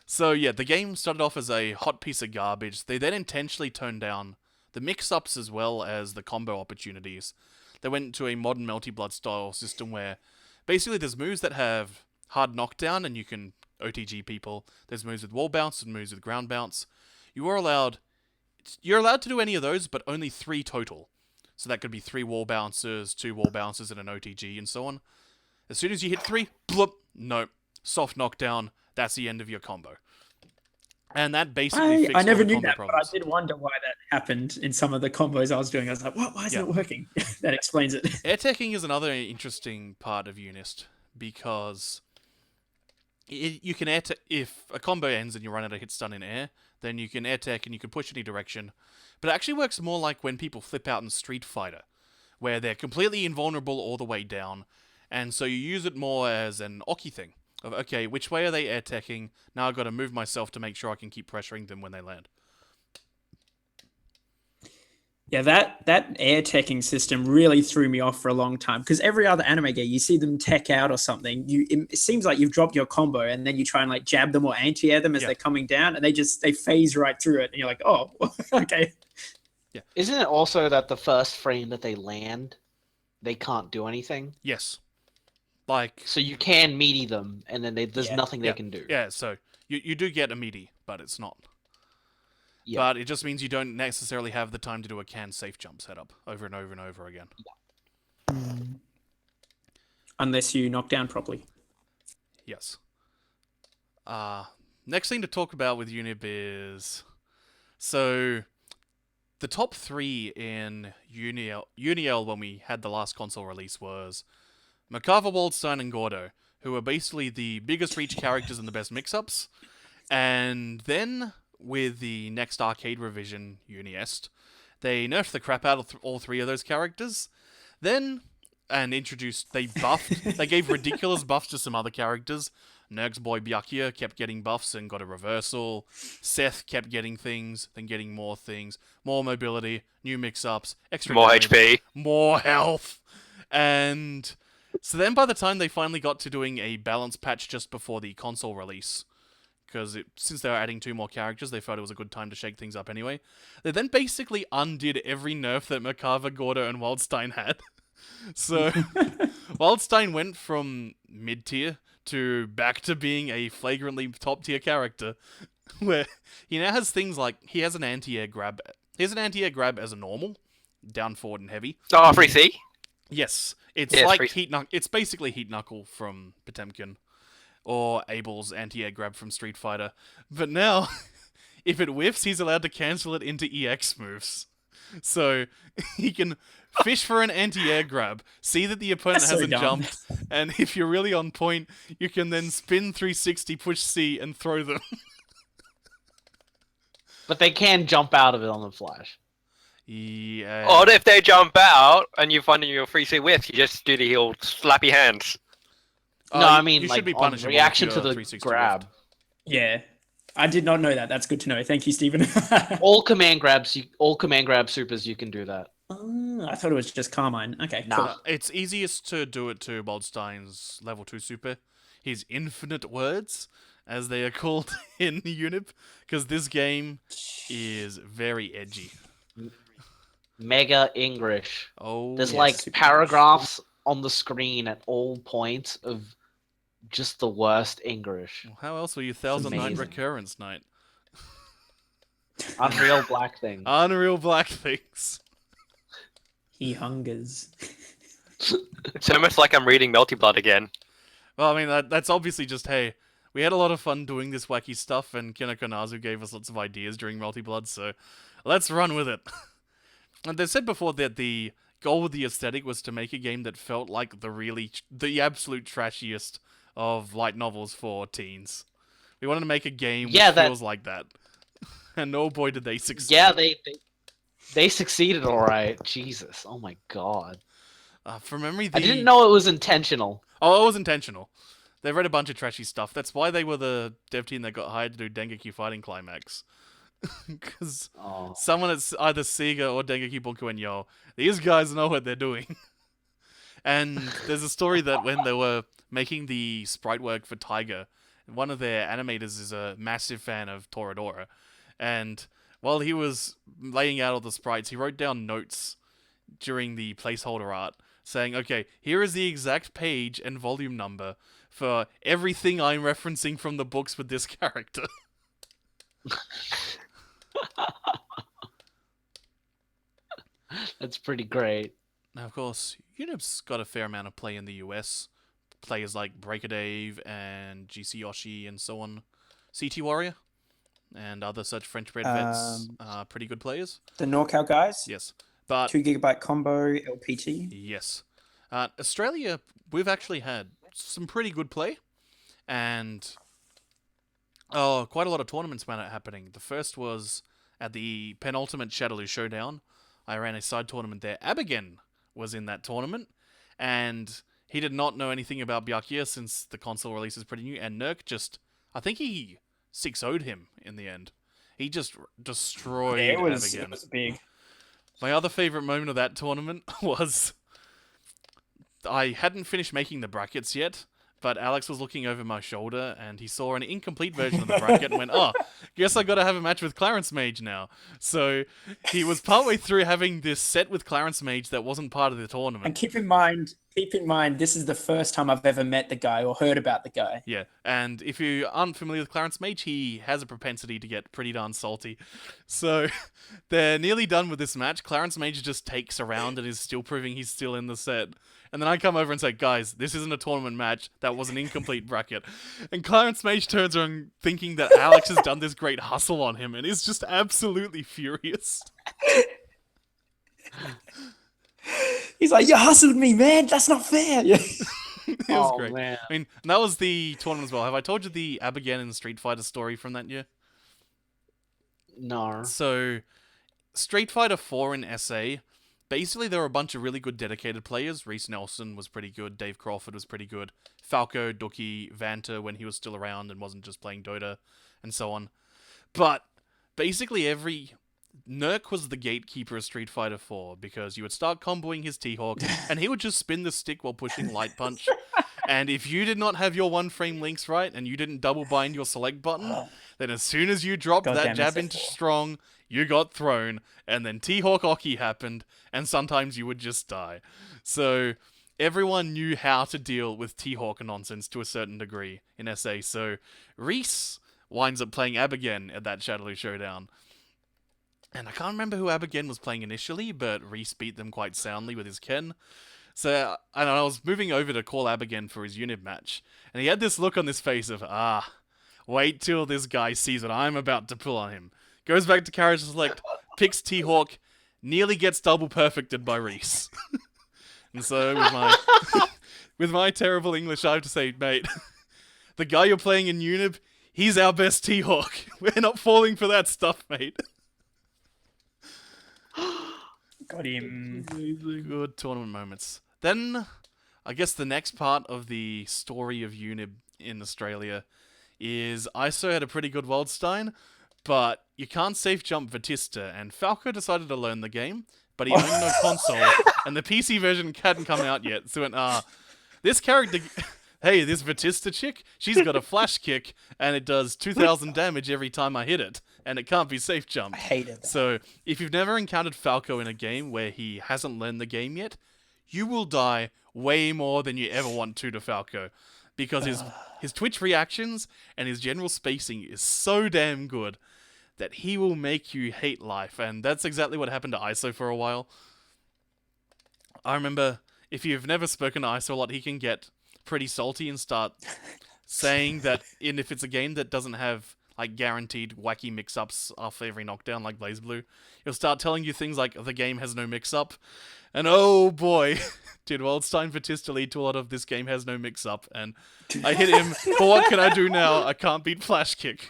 So yeah, the game started off as a hot piece of garbage. They then intentionally toned down the mix-ups as well as the combo opportunities. They went to a modern Melty Blood style system where basically there's moves that have hard knockdown and you can OTG people. There's moves with wall bounce and moves with ground bounce. You're allowed to do any of those, but only 3 total. So that could be 3 wall bouncers, 2 wall bouncers, and an OTG, and so on. As soon as you hit 3, bloop, no, soft knockdown, that's the end of your combo. And that basically fixed I all never the knew combo that, problems. but I did wonder why that happened in some of the combos I was doing. I was like, what? Why isn't it working? That explains it. Air teching is another interesting part of UNIST, because You can if a combo ends and you run out of hit stun in air, then you can air tech and you can push any direction. But it actually works more like when people flip out in Street Fighter, where they're completely invulnerable all the way down, and so you use it more as an Oki thing. Of, okay, which way are they air teching? Now I've got to move myself to make sure I can keep pressuring them when they land. Yeah, that air teching system really threw me off for a long time because every other anime game, you see them tech out or something. It seems like you've dropped your combo and then you try and like jab them or anti-air them as they're coming down, and they phase right through it, and you're like, oh, okay. Yeah. Isn't it also that the first frame that they land, they can't do anything? Yes. Like, so you can meaty them, and then there's nothing they can do. Yeah, so you do get a meaty, but it's not. Yeah. But it just means you don't necessarily have the time to do a can safe jump setup over and over and over again. Unless you knock down properly. Yes. Next thing to talk about with UNIB is... So, the top 3 in UNIEL when we had the last console release was Merkava, Waldstein, and Gordo, who were basically the biggest reach characters and the best mix-ups. And then, with the next arcade revision, UNIEST, they nerfed the crap out of all 3 of those characters. Then, they buffed, they gave ridiculous buffs to some other characters. Nerk's boy Byakuya kept getting buffs and got a reversal. Seth kept getting things, then getting more things. More mobility, new mix-ups, extra More damage, HP. more health. And so then by the time they finally got to doing a balance patch just before the console release, because since they were adding 2 more characters, they felt it was a good time to shake things up anyway. They then basically undid every nerf that Merkava, Gordo, and Waldstein had. So, Waldstein went from mid-tier to back to being a flagrantly top-tier character, where he now has things like, he has an anti-air grab. He has an anti-air grab as a normal, down, forward, and heavy. Oh, free C? Yes, it's Yeah, like free- it's basically Heat Knuckle from Potemkin, or Abel's anti-air grab from Street Fighter. But now, if it whiffs, he's allowed to cancel it into EX moves. So, he can fish for an anti-air grab, see that the opponent That's so hasn't dumb. jumped, and if you're really on point, you can then spin 360, push C, and throw them. But they can jump out of it on the flash. Yeah. Or if they jump out and you find your free C whiff, you just do the heel slappy hands. No, I mean you like should be on punishable if reaction you're to the 360 grab. whiffed. Yeah. I did not know that. That's good to know. Thank you, Stephen. All command grab supers, you can do that. I thought it was just Carmine. Okay, Nah. cool. It's easiest to do it to Waldstein's level 2 super, his infinite words, as they are called in UNIP, because this game is very edgy. Mega English. Oh, There's yes. like super paragraphs on the screen at all points of just the worst English. Well, how else were you 1,000 Night amazing. Recurrence Night? Unreal Black thing. Unreal Black Things. He hungers. It's almost like I'm reading Melty Blood again. Well, I mean, that's obviously just, hey, we had a lot of fun doing this wacky stuff, and Kinoko Nazu gave us lots of ideas during Multi-Blood, so let's run with it. And they said before that the goal with the aesthetic was to make a game that felt like the absolute trashiest of light novels for teens. We wanted to make a game that feels like that. And oh boy, did they succeed. Yeah, they succeeded all right. Jesus, oh my god. From memory, I didn't know it was intentional. Oh, it was intentional. They read a bunch of trashy stuff. That's why they were the dev team that got hired to do Dengeki Fighting Climax. Because someone at either Sega or Dengeki Bunko and yo, these guys know what they're doing. And there's a story that when they were making the sprite work for Tiger, one of their animators is a massive fan of Toradora. And while he was laying out all the sprites, he wrote down notes during the placeholder art saying, okay, here is the exact page and volume number for everything I'm referencing from the books with this character. That's pretty great. Now, of course, UNIP's got a fair amount of play in the US. Players like Breaker Dave and GC Yoshi and so on. CT Warrior and other such French-bred vets are pretty good players. The NorCal guys? Yes. But 2 GB combo LPT? yes. Australia, we've actually had some pretty good play. And quite a lot of tournaments were happening. The first was at the penultimate Shadaloo Showdown. I ran a side tournament there. Abigail was in that tournament, and he did not know anything about Byakuya since the console release is pretty new, and Nerk just, I think he 6-0'd him in the end. He just destroyed Abigail. It was big. My other favorite moment of that tournament was I hadn't finished making the brackets yet, but Alex was looking over my shoulder and he saw an incomplete version of the bracket and went, "Oh, guess I gotta have a match with Clarence Mage now." So he was partway through having this set with Clarence Mage that wasn't part of the tournament. And keep in mind, this is the first time I've ever met the guy or heard about the guy. Yeah, and if you aren't familiar with Clarence Mage, he has a propensity to get pretty darn salty. So they're nearly done with this match. Clarence Mage just takes a round and is still proving he's still in the set. And then I come over and say, "Guys, this isn't a tournament match. That was an incomplete bracket." And Clarence Mage turns around thinking that Alex has done this great hustle on him and is just absolutely furious. He's like, "You hustled me, man. That's not fair." Yeah. It was great. Man. I mean, and that was the tournament as well. Have I told you the Abigail and Street Fighter story from that year? No. So, Street Fighter 4 in SA, basically there were a bunch of really good dedicated players. Reese Nelson was pretty good, Dave Crawford was pretty good, Falco, Dookie, Vanta when he was still around and wasn't just playing Dota, and so on. But basically Nerk was the gatekeeper of Street Fighter 4 because you would start comboing his T-Hawk and he would just spin the stick while pushing Light Punch. And if you did not have your one-frame links right and you didn't double bind your select button, then as soon as you dropped that jab into strong, you got thrown, and then T-Hawk Oki happened, and sometimes you would just die. So everyone knew how to deal with T-Hawk nonsense to a certain degree in SA. So Reese winds up playing Abigail at that Shadaloo Showdown. And I can't remember who Abigail was playing initially, but Reese beat them quite soundly with his Ken. So I was moving over to call Abigail for his unit match, and he had this look on his face of, wait till this guy sees what I'm about to pull on him. Goes back to character select, picks T-Hawk, nearly gets double perfected by Reese. And so with my terrible English, I have to say, mate, the guy you're playing in Unib, he's our best T-Hawk. We're not falling for that stuff, mate. Got him. Good tournament moments. Then, I guess the next part of the story of Unib in Australia is ISO had a pretty good Waldstein, but you can't safe jump Batista, and Falco decided to learn the game, but he owned no console, and the PC version hadn't come out yet, so went, this character... Hey, this Batista chick, she's got a flash kick, and it does 2,000 damage every time I hit it, and it can't be safe jumped. I hate it. So, if you've never encountered Falco in a game where he hasn't learned the game yet, you will die way more than you ever want to Falco. Because his twitch reactions and his general spacing is so damn good that he will make you hate life, and that's exactly what happened to ISO for a while. I remember, if you've never spoken to ISO a lot, he can get pretty salty and start saying that if it's a game that doesn't have like guaranteed wacky mix-ups after every knockdown like BlazBlue, he'll start telling you things like the game has no mix-up, and oh boy, did Waldstein Batista lead to a lot of this game has no mix-up, and I hit him, but what can I do now? I can't beat flash kick.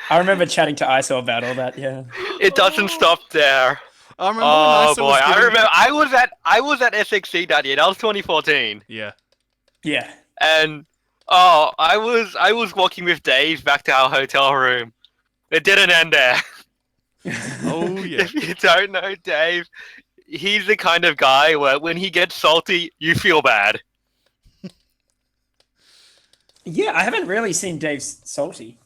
I remember chatting to ISO about all that, yeah. It doesn't stop there. I remember Oh when ISO boy, was giving... I remember. I was at SXC that year. That was 2014. Yeah. Yeah. And I was walking with Dave back to our hotel room. It didn't end there. Oh yeah. If you don't know Dave, he's the kind of guy where when he gets salty, you feel bad. Yeah, I haven't really seen Dave salty.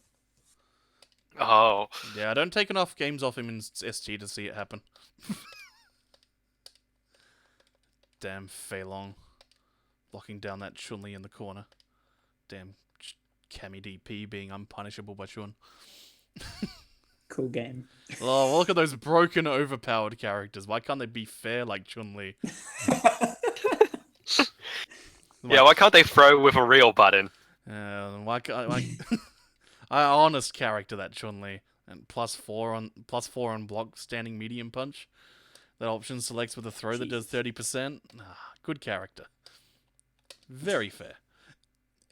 Oh. Yeah, I don't take enough games off him in ST to see it happen. Damn Fei Long. Blocking down that Chun-Li in the corner. Damn Cammy DP being unpunishable by Chun. Cool game. Oh, look at those broken, overpowered characters. Why can't they be fair like Chun-Li? Yeah, why can't they throw with a real button? Why can't honest character that Chun-Li, and +4 on block standing medium punch. That option selects with a throw that does 30%. Good character. Very fair.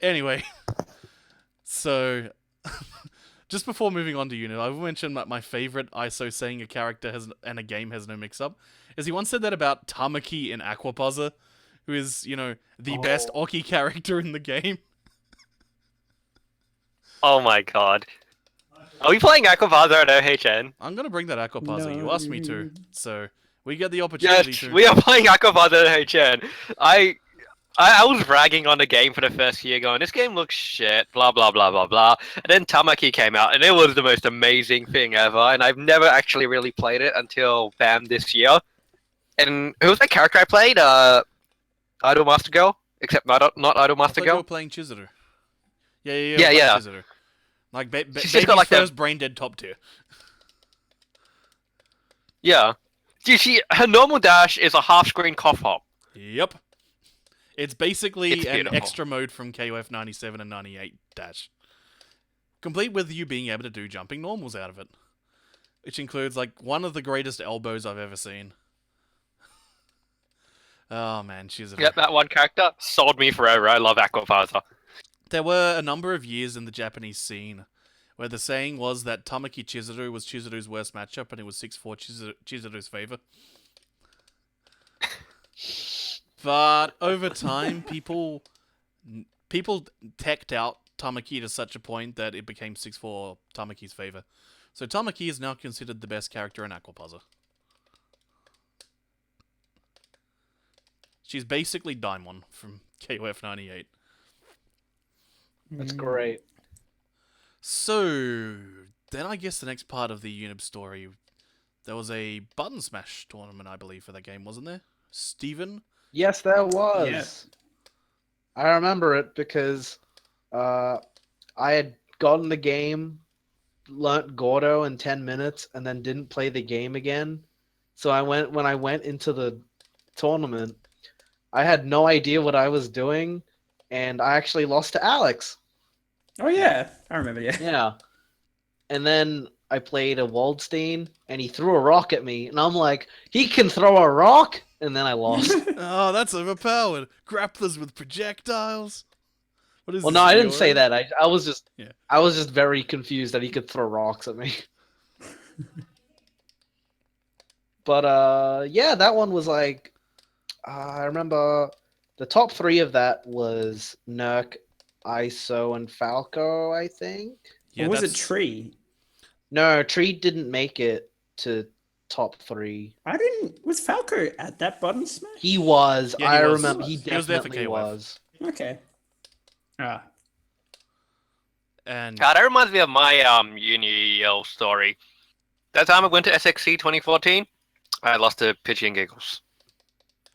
Anyway, so just before moving on to UNIEL, I will mention that my favorite ISO saying a character has and a game has no mix-up is he once said that about Tamaki in Aquapuzza, who is, the best Oki character in the game. Oh my god. Are we playing Aquapuzza at OHN? I'm gonna bring that Aquapuzza. You asked me to, so we get the Yes, opportunity to. we are playing Aquapuzza at OHN. I was bragging on the game for the first year, going, this game looks shit, blah, blah, blah, blah, blah. And then Tamaki came out, and it was the most amazing thing ever, and I've never actually really played it until BAM this year. And who was that character I played? Idol Master Girl? Except not Idol Master I thought you Girl? were playing Chizuru. Yeah. Chizuru. Like, She's baby's got, like, first brain-dead top tier. Yeah. Dude, her normal dash is a half-screen cough hop. Yep. It's basically It's an beautiful. extra mode from KOF 97 and 98 dash. Complete with you being able to do jumping normals out of it. Which includes, like, one of the greatest elbows I've ever seen. Oh man, Chizuru. Yep, that one character sold me forever. I love Aquapuzza. There were a number of years in the Japanese scene where the saying was that Tamaki Chizuru was Chizuru's worst matchup and it was 6-4 Chizuru's favor. But over time, people teched out Tamaki to such a point that it became 6-4 Tamaki's favor. So Tamaki is now considered the best character in Aquapuzza. She's basically Daimon from KOF 98. That's great. So, then I guess the next part of the UNIB story, there was a button smash tournament, I believe, for that game, wasn't there? Steven? Yes, there was. Yeah. I remember it because I had gotten the game, learnt Gordo in 10 minutes, and then didn't play the game again. So when I went into the tournament, I had no idea what I was doing, and I actually lost to Alex. Oh yeah, I remember. Yeah. Yeah. And then I played a Waldstein, and he threw a rock at me, and I'm like, he can throw a rock? And then I lost. Oh, that's overpowered. Grapplers with projectiles. What is Well, this, no, I didn't say Leora? that. I was just very confused that he could throw rocks at me. But yeah, that one was like, I remember the top 3 of that was Nerk, ISO, and Falco, I think. Yeah, or was it that's- Tree? No, Tree didn't make it to top 3. I didn't. Was Falco at that button smash? He was. Yeah, he I was. remember. He He was there for definitely KOF. was. Okay. Ah. And That reminds me of my UNIEL story. That time I went to SXC 2014, I lost to Pichy and Giggles.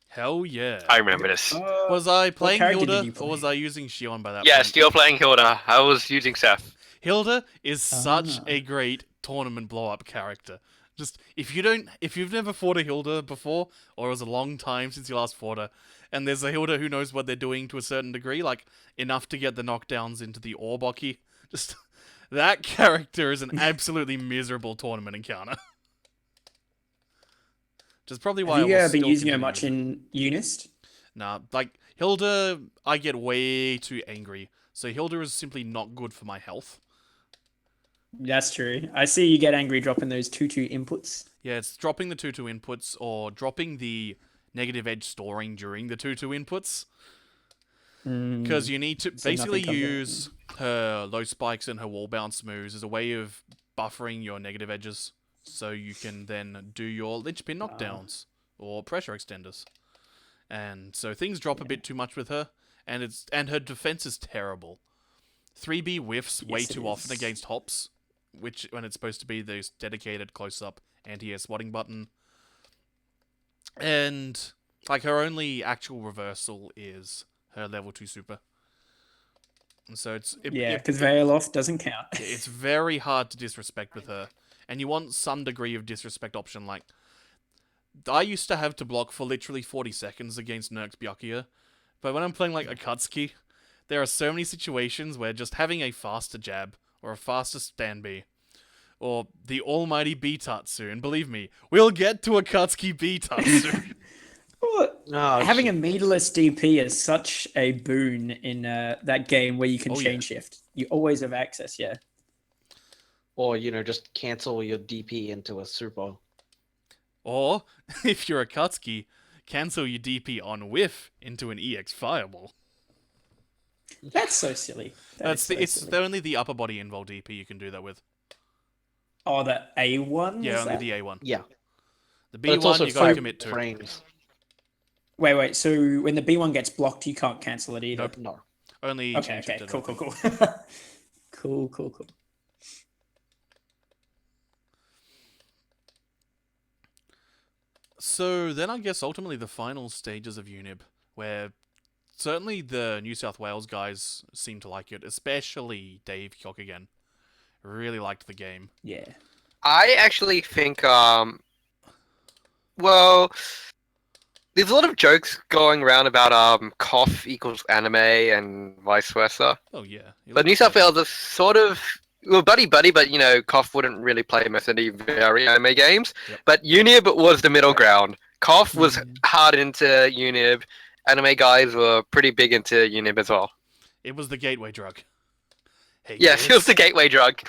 hell yeah. I remember this. Was I playing character did Hilda, you or was play? I using Shion by that Yeah, point? still playing Hilda. I was using Seth. Hilda is such Ah. a great tournament blow-up character. Just, if you've never fought a Hilda before, or it was a long time since you last fought her, and there's a Hilda who knows what they're doing to a certain degree, like, enough to get the knockdowns into the Orboki, just, that character is an absolutely miserable tournament encounter. Which is probably why Have you I will been still using her continue much using in UNIST? Nah, like, Hilda, I get way too angry. So Hilda is simply not good for my health. That's true. I see you get angry dropping those 2-2 inputs. Yeah, it's dropping the 2-2 inputs or dropping the negative edge storing during the 2-2 inputs. Because you need to So basically nothing comes out. use her low spikes and her wall bounce moves as a way of buffering your negative edges. So you can then do your linchpin knockdowns or pressure extenders. And so things drop a bit too much with her. And her defense is terrible. 3B whiffs way Yes, it too often is. against hops, which when it's supposed to be this dedicated close-up anti-air swatting button. And like her only actual reversal is her level 2 super. And so Yeah, because Veil-Off doesn't count. it's very hard to disrespect with her. And you want some degree of disrespect option. Like, I used to have to block for literally 40 seconds against Nerk's Byakuya. But when I'm playing like Akatsuki, there are so many situations where just having a faster jab, or a faster stand B, or the almighty B-Tatsu, and believe me, we'll get to Akatsuki B-Tatsu. Well, Oh, having a shit. meterless DP is such a boon in that game where you can Oh, yeah. chain shift. You always have access, yeah. Or just cancel your DP into a super. Or, if you're a Katsuki, cancel your DP on whiff into an EX Fireball. That's so silly. It's Silly. only the upper body invol DP you can do that with. Oh, the A1? Yeah, was only that? the A1. Yeah, The but it's B1 also you gotta 5 commit to. frames. Wait. So when the B1 gets blocked, you can't cancel it either. Nope. No. Only Okay, change okay. shifted, I Cool. think. Cool. So then I guess ultimately the final stages of UNIB, where certainly the New South Wales guys seem to like it, especially Dave Kyock again. Really liked the game. Yeah. I actually think, well, there's a lot of jokes going around about cough equals anime and vice versa. Oh yeah. He But likes New South it. Wales is sort of buddy, but cough wouldn't really play most of the very anime games. Yep. But Unib was the middle ground. Cough was Mhm. hard into Unib. Anime guys were pretty big into Unib as well. It was the gateway drug. Hey, Yes, it was the gateway drug.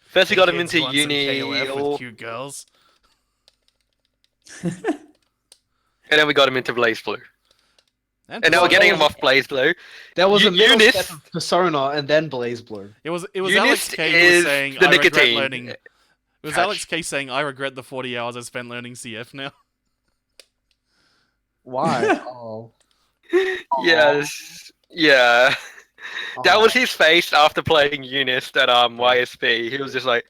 First we got him into KOF with UNIEL, cute girls. and then we got him into Blaze Blue. And now we're Well, getting that him was- off Blaze Blue. There was a middle UNIST step of Persona and then Blaze Blue. It was UNIST Alex K who is was saying the I regret nicotine learning. It was patch. Alex K saying I regret the 40 hours I spent learning CF now. Why? Oh. Yes. Yeah. That Aw. was his face after playing UNIST at YSP. He was just like,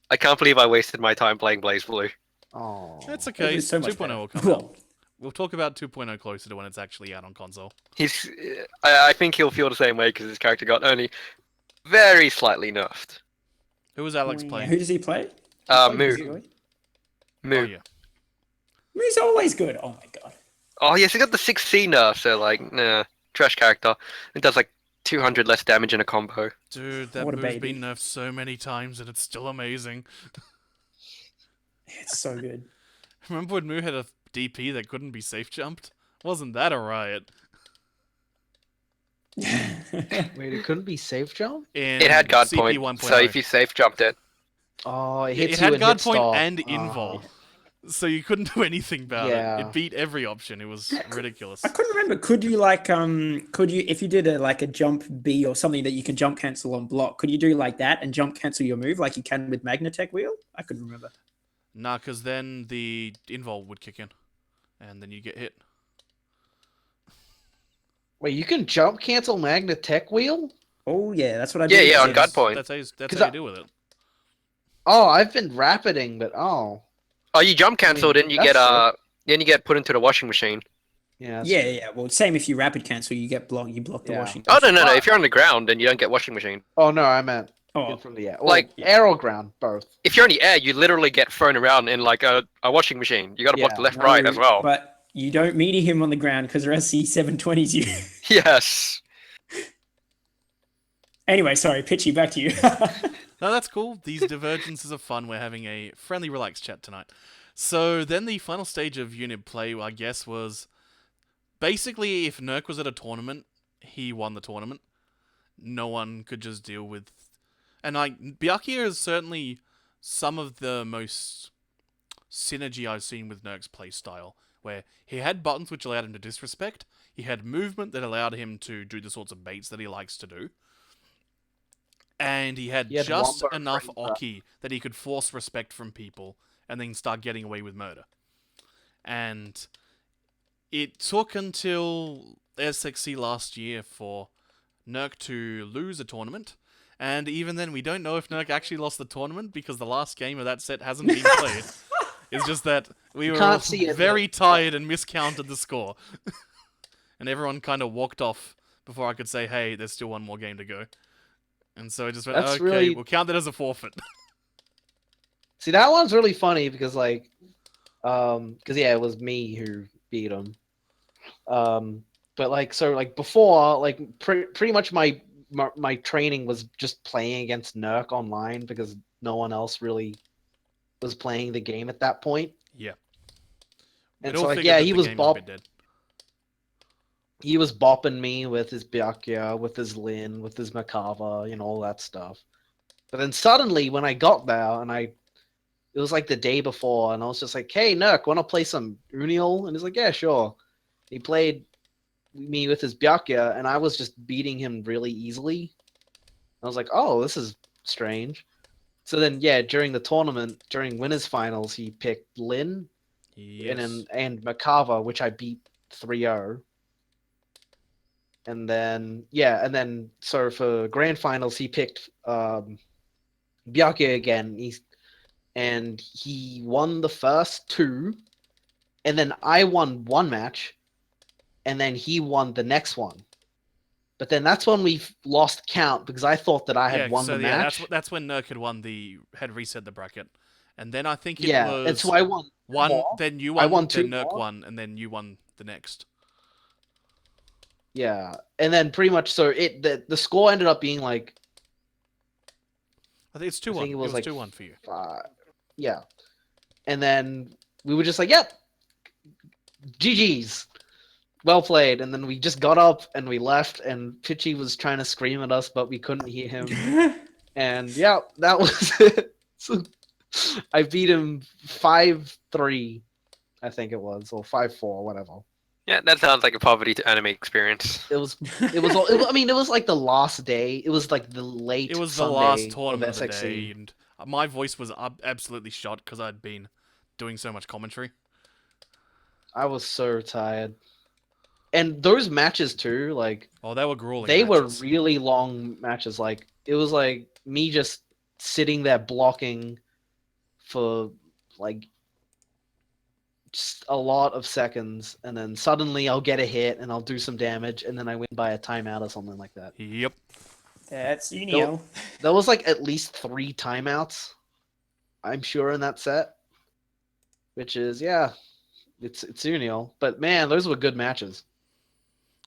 I can't believe I wasted my time playing Blaze Blue. Aw. That's It okay. was so much 2.0 better. will come out. Well, We'll talk about 2.0 closer to when it's actually out on console. I think he'll feel the same way because his character got only very slightly nerfed. Who was Alex playing? who does he play? Moo. Oh Moo. yeah. Moo's always good. Oh my god. Oh yes, he got the 6C nerf, so like, nah, trash character. It does like 200 less damage in a combo. Dude, that What a move's baby. been nerfed so many times and it's still amazing. It's so good. Remember when Moo had a DP that couldn't be safe jumped? Wasn't that a riot? Wait, it couldn't be safe jump? In It had guard CP point, 1.0. so if you safe jumped it, Oh, it It hits you had and guard hit point stop. and invol, so you couldn't do anything about Yeah. it. It beat every option. It was ridiculous. I couldn't remember. Could you if you did a jump B or something that you can jump cancel on block, could you do like that and jump cancel your move like you can with Magnatech wheel? I couldn't remember. Nah, because then the invol would kick in, and then you get hit. Wait, you can jump cancel Magna Tech Wheel? Oh yeah, that's what I Yeah, did. yeah, on guard point. That's how you, that's 'Cause how you deal with it. Oh, I've been rapiding, but oh. Oh, you jump cancelled, and you that's get then you get put into the washing machine. Yeah. that's- Yeah. Well, same if you rapid cancel, you get blocked. You block the Yeah. washing. Oh no, machine. if you're on the ground, then you don't get washing machine. Oh no, I meant Oh, from the air. Like- aero ground, both. If you're in the air, you literally get thrown around in like a washing machine. You got to block Yeah. the left, right as well. But you don't meet him on the ground because the rest C720s you. Yes. Anyway, sorry, Pitchy, back to you. No, that's cool. These divergences are fun. We're having a friendly, relaxed chat tonight. So then the final stage of unit play, I guess, was basically if Nerk was at a tournament, he won the tournament. No one could just deal with... And Byakuya is certainly some of the most synergy I've seen with Nerk's playstyle, where he had buttons which allowed him to disrespect, he had movement that allowed him to do the sorts of baits that he likes to do, and he had just wombo enough frames, Oki that he could force respect from people and then start getting away with murder. And it took until SXC last year for Nerk to lose a tournament, and even then we don't know if Nerk actually lost the tournament because the last game of that set hasn't been played. It's just that we were all can't see it, very tired and miscounted the score. And everyone kind of walked off before I could say, hey, there's still one more game to go. And so I just went, That's okay, really- we'll count that as a forfeit. See, that one's really funny because it was me who beat him. But before, pretty much my training was just playing against Nerk online because no one else really was playing the game at that point. Yeah. And It so all like figured yeah, that he the was game was a bit bop. dead. He was bopping me with his Byakuya, with his Lin, with his Makava, all that stuff. But then suddenly, when I got there, it was like the day before, and I was just like, "Hey, Nerk, want to play some UNIEL?" And he's like, "Yeah, sure." He played me with his Byakuya, and I was just beating him really easily. I was like, "Oh, this is strange." So then, yeah, during the tournament, during winners finals, he picked Lin Yes. and Makava, which I beat 3-0. And then so for grand finals he picked Byakuya again. He won the first two, and then I won one match, and then he won the next one. But then that's when we lost count because I thought that I had won the match. That's when Nerk had reset the bracket, and then I think it Yeah, and was so I won one. more. Then you I won. won Then two Nerk more. won, and then you won the next. Yeah, and then pretty much so the score ended up being like I think it's 2-1. I think It it was was like 2-1 for you. Yeah, and then we were just like, "Yep, GG's, well played." And then we just got up and we left, and Pichy was trying to scream at us, but we couldn't hear him. And yeah, that was it. So I beat him 5-3, I think it was, or 5-4, whatever. Yeah, that sounds like a poverty to anime experience. It was I mean, it was like the last day. It was like the late It was the Sunday last tournament of the SXC. day, and my voice was absolutely shot because I'd been doing so much commentary. I was so tired. And those matches too, like Oh, they were grueling. they matches. were really long matches. Like it was like me just sitting there blocking for like just a lot of seconds, and then suddenly I'll get a hit and I'll do some damage, and then I win by a timeout or something like that. Yep. That's UNIEL. There was like at least 3 timeouts, I'm sure, in that set. Which is it's UNIEL. But man, those were good matches.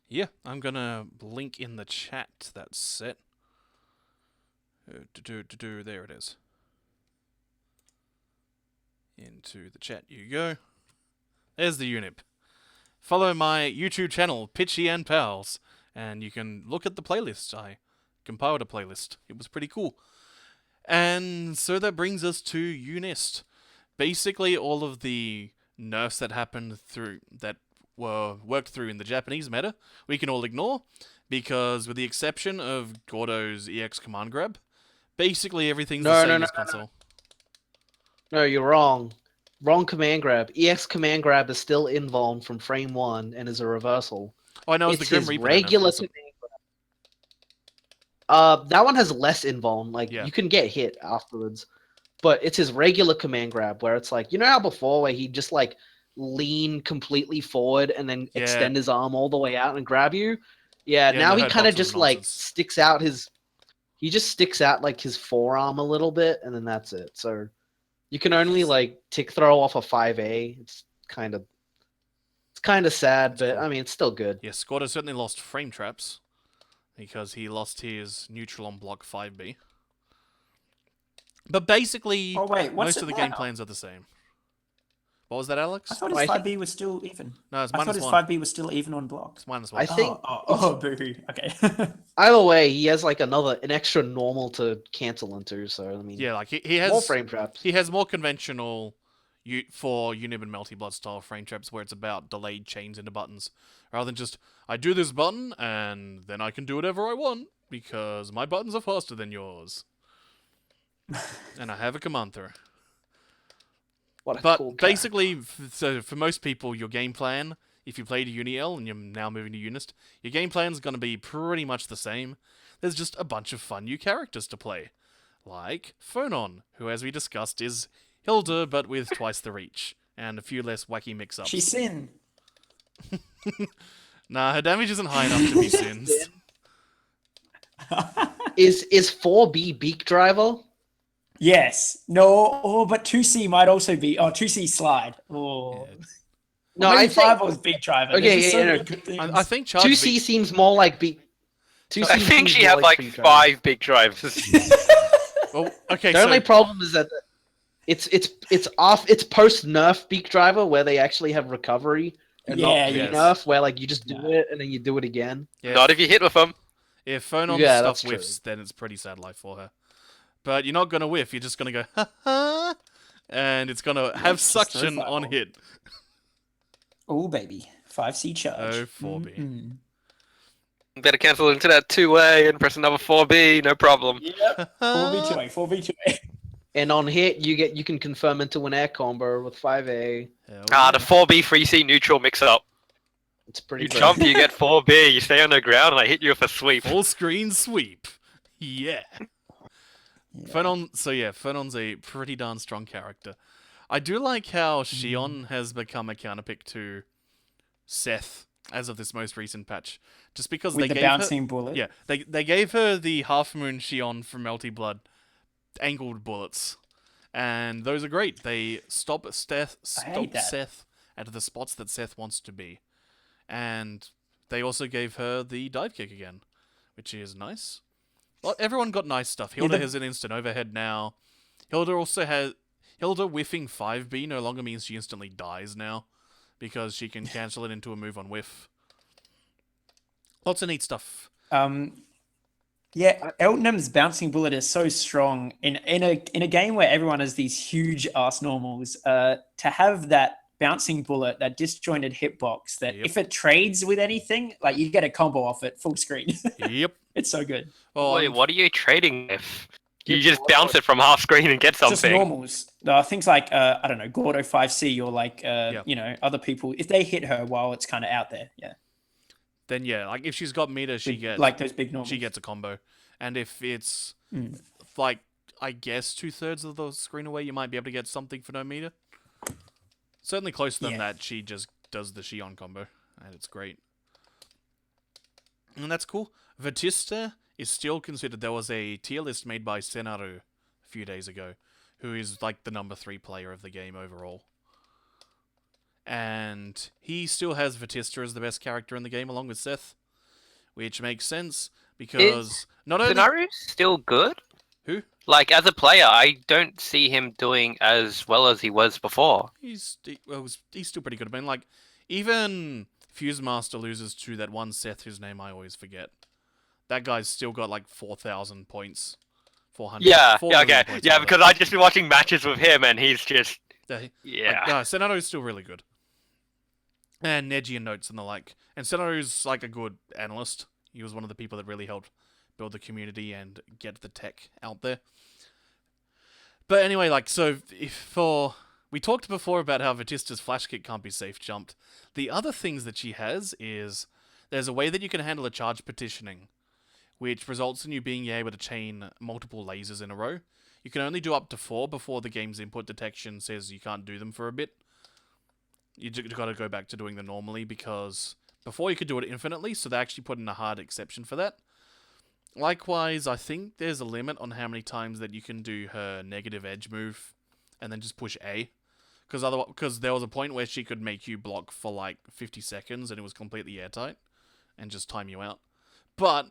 Yeah, I'm gonna link in the chat that set. There it is. Into the chat you go. There's the UNIP. Follow my YouTube channel, Pichy and Pals, and you can look at the playlist. I compiled a playlist. It was pretty cool. And so that brings us to UNIST. Basically, all of the nerfs that happened that were worked through in the Japanese meta, we can all ignore, because with the exception of Gordo's EX command grab, basically everything's the same as console. No, you're wrong. Wrong command grab. EX command grab is still invuln from frame 1 and is a reversal. Oh, I know, it's the Grim his Reaper. regular command grab. That one has less invuln. Like Yeah. you can get hit afterwards, but it's his regular command grab where it's like, you know how before where he just like lean completely forward and then extend his arm all the way out and grab you. Yeah, now he kind of just like sticks out he just sticks out like his forearm a little bit, and then that's it. So you can only like tick throw off a 5A. It's kind of sad, but I mean it's still good. Yes, Gordo certainly lost frame traps because he lost his neutral on block 5B. But basically, most of the game plans are the same. What was that, Alex? I thought his 5B was still even. No, it's I thought his 5B was still even on block. It's -1. I think. Boo. Okay. Either way, he has like an extra normal to cancel into. So I mean, yeah, like he has more frame traps. He has more conventional for Unib and Melty Blood style frame traps where it's about delayed chains into buttons, rather than just I do this button and then I can do whatever I want because my buttons are faster than yours, and I have a command throw. But cool basically, so for most people, your game plan, if you played UNIEL and you're now moving to UNIST, your game plan is going to be pretty much the same. There's just a bunch of fun new characters to play. Like Phonon, who, as we discussed, is Hilda, but with twice the reach, and a few less wacky mix-ups. She's Sin. Nah, her damage isn't high enough to be Sins. Is 4B Beak Driver? Yes. No. But 2C might also be. 2C Slide. Oh. Yeah. No, I think 5 was Big Driver. Okay, I think Charge 2C seems more like Beak. I think she had like 5 big drives. Well, okay. The only problem is that It's off. It's post nerf Beak Driver where they actually have recovery and not Yeah, pre yes. nerf where like you just do No. it and then you do it again. Yeah, Not if you hit with them. if Phonon's Yeah, stuff that's true. whiffs, then it's pretty sad life for her. But you're not gonna whiff. You're just gonna go ha ha, and it's gonna have it's just no suction on fireball. hit. Oh, baby. 5C charge. Oh, 4B. Mm-mm. Better cancel into that 2A and press another 4B, no problem. Yep. 4v2A, 4v2A. And on hit you can confirm into an air combo with 5A. The 4B 3C neutral mix up. It's pretty You good. jump, you get 4B, you stay on the ground, and I hit you with a sweep. Full screen sweep. Yeah. Phenon's a pretty darn strong character. I do like how Xion has become a counterpick to Seth as of this most recent patch. Just because With they the gave bouncing bullet. her, yeah, they gave her the Half Moon Xion from Melty Blood angled bullets, and those are great. They stop Seth at the spots that Seth wants to be, and they also gave her the dive kick again, which is nice. Well, everyone got nice stuff. Hilda has an instant overhead now. Hilda whiffing 5B no longer means she instantly dies now, because she can cancel it into a move on whiff. Lots of neat stuff. Yeah, Eltonham's bouncing bullet is so strong in a game where everyone has these huge ass normals. To have that bouncing bullet, that disjointed hitbox, that if it trades with anything, like you get a combo off it full screen. Yep. It's so good. Well, Wait, what are you trading with? You just bounce it from half screen and get Just something. normals. Things like I don't know, Gordo 5C or like other people, if they hit her while it's kind of out there, then like if she's got meter, she gets like those big normals. she gets a combo, and if it's like I guess 2/3 of the screen away, you might be able to get something for no meter. Certainly closer than that, she just does the Xion combo, and it's great. And that's cool. Vatista is still considered. There was a tier list made by Senaru a few days ago, who is like the number 3 player of the game overall. And he still has Vatista as the best character in the game, along with Seth, which makes sense because not only Scenario's still good? Who? Like, as a player, I don't see him doing as well as he was before. He's still pretty good. I mean, like, even Fuse Master loses to that one Seth whose name I always forget. That guy's still got like 4,000 points. 400. Yeah, 400 okay. points, Yeah, rather. because I've just been watching matches with him, and he's just... Yeah. Like, Senato's still really good. And Neji and Notes and the like. And Senato's like a good analyst. He was one of the people that really helped build the community and get the tech out there. But anyway, like, so we talked before about how Vatista's flash kick can't be safe jumped. The other things that she has is there's a way that you can handle a charge petitioning, which results in you being able to chain multiple lasers in a row. You can only do up to 4 before the game's input detection says you can't do them for a bit. You got to go back to doing them normally, because before you could do it infinitely, so they actually put in a hard exception for that. Likewise, I think there's a limit on how many times that you can do her negative edge move and then just push A. Because there was a point where she could make you block for like 50 seconds and it was completely airtight and just time you out. But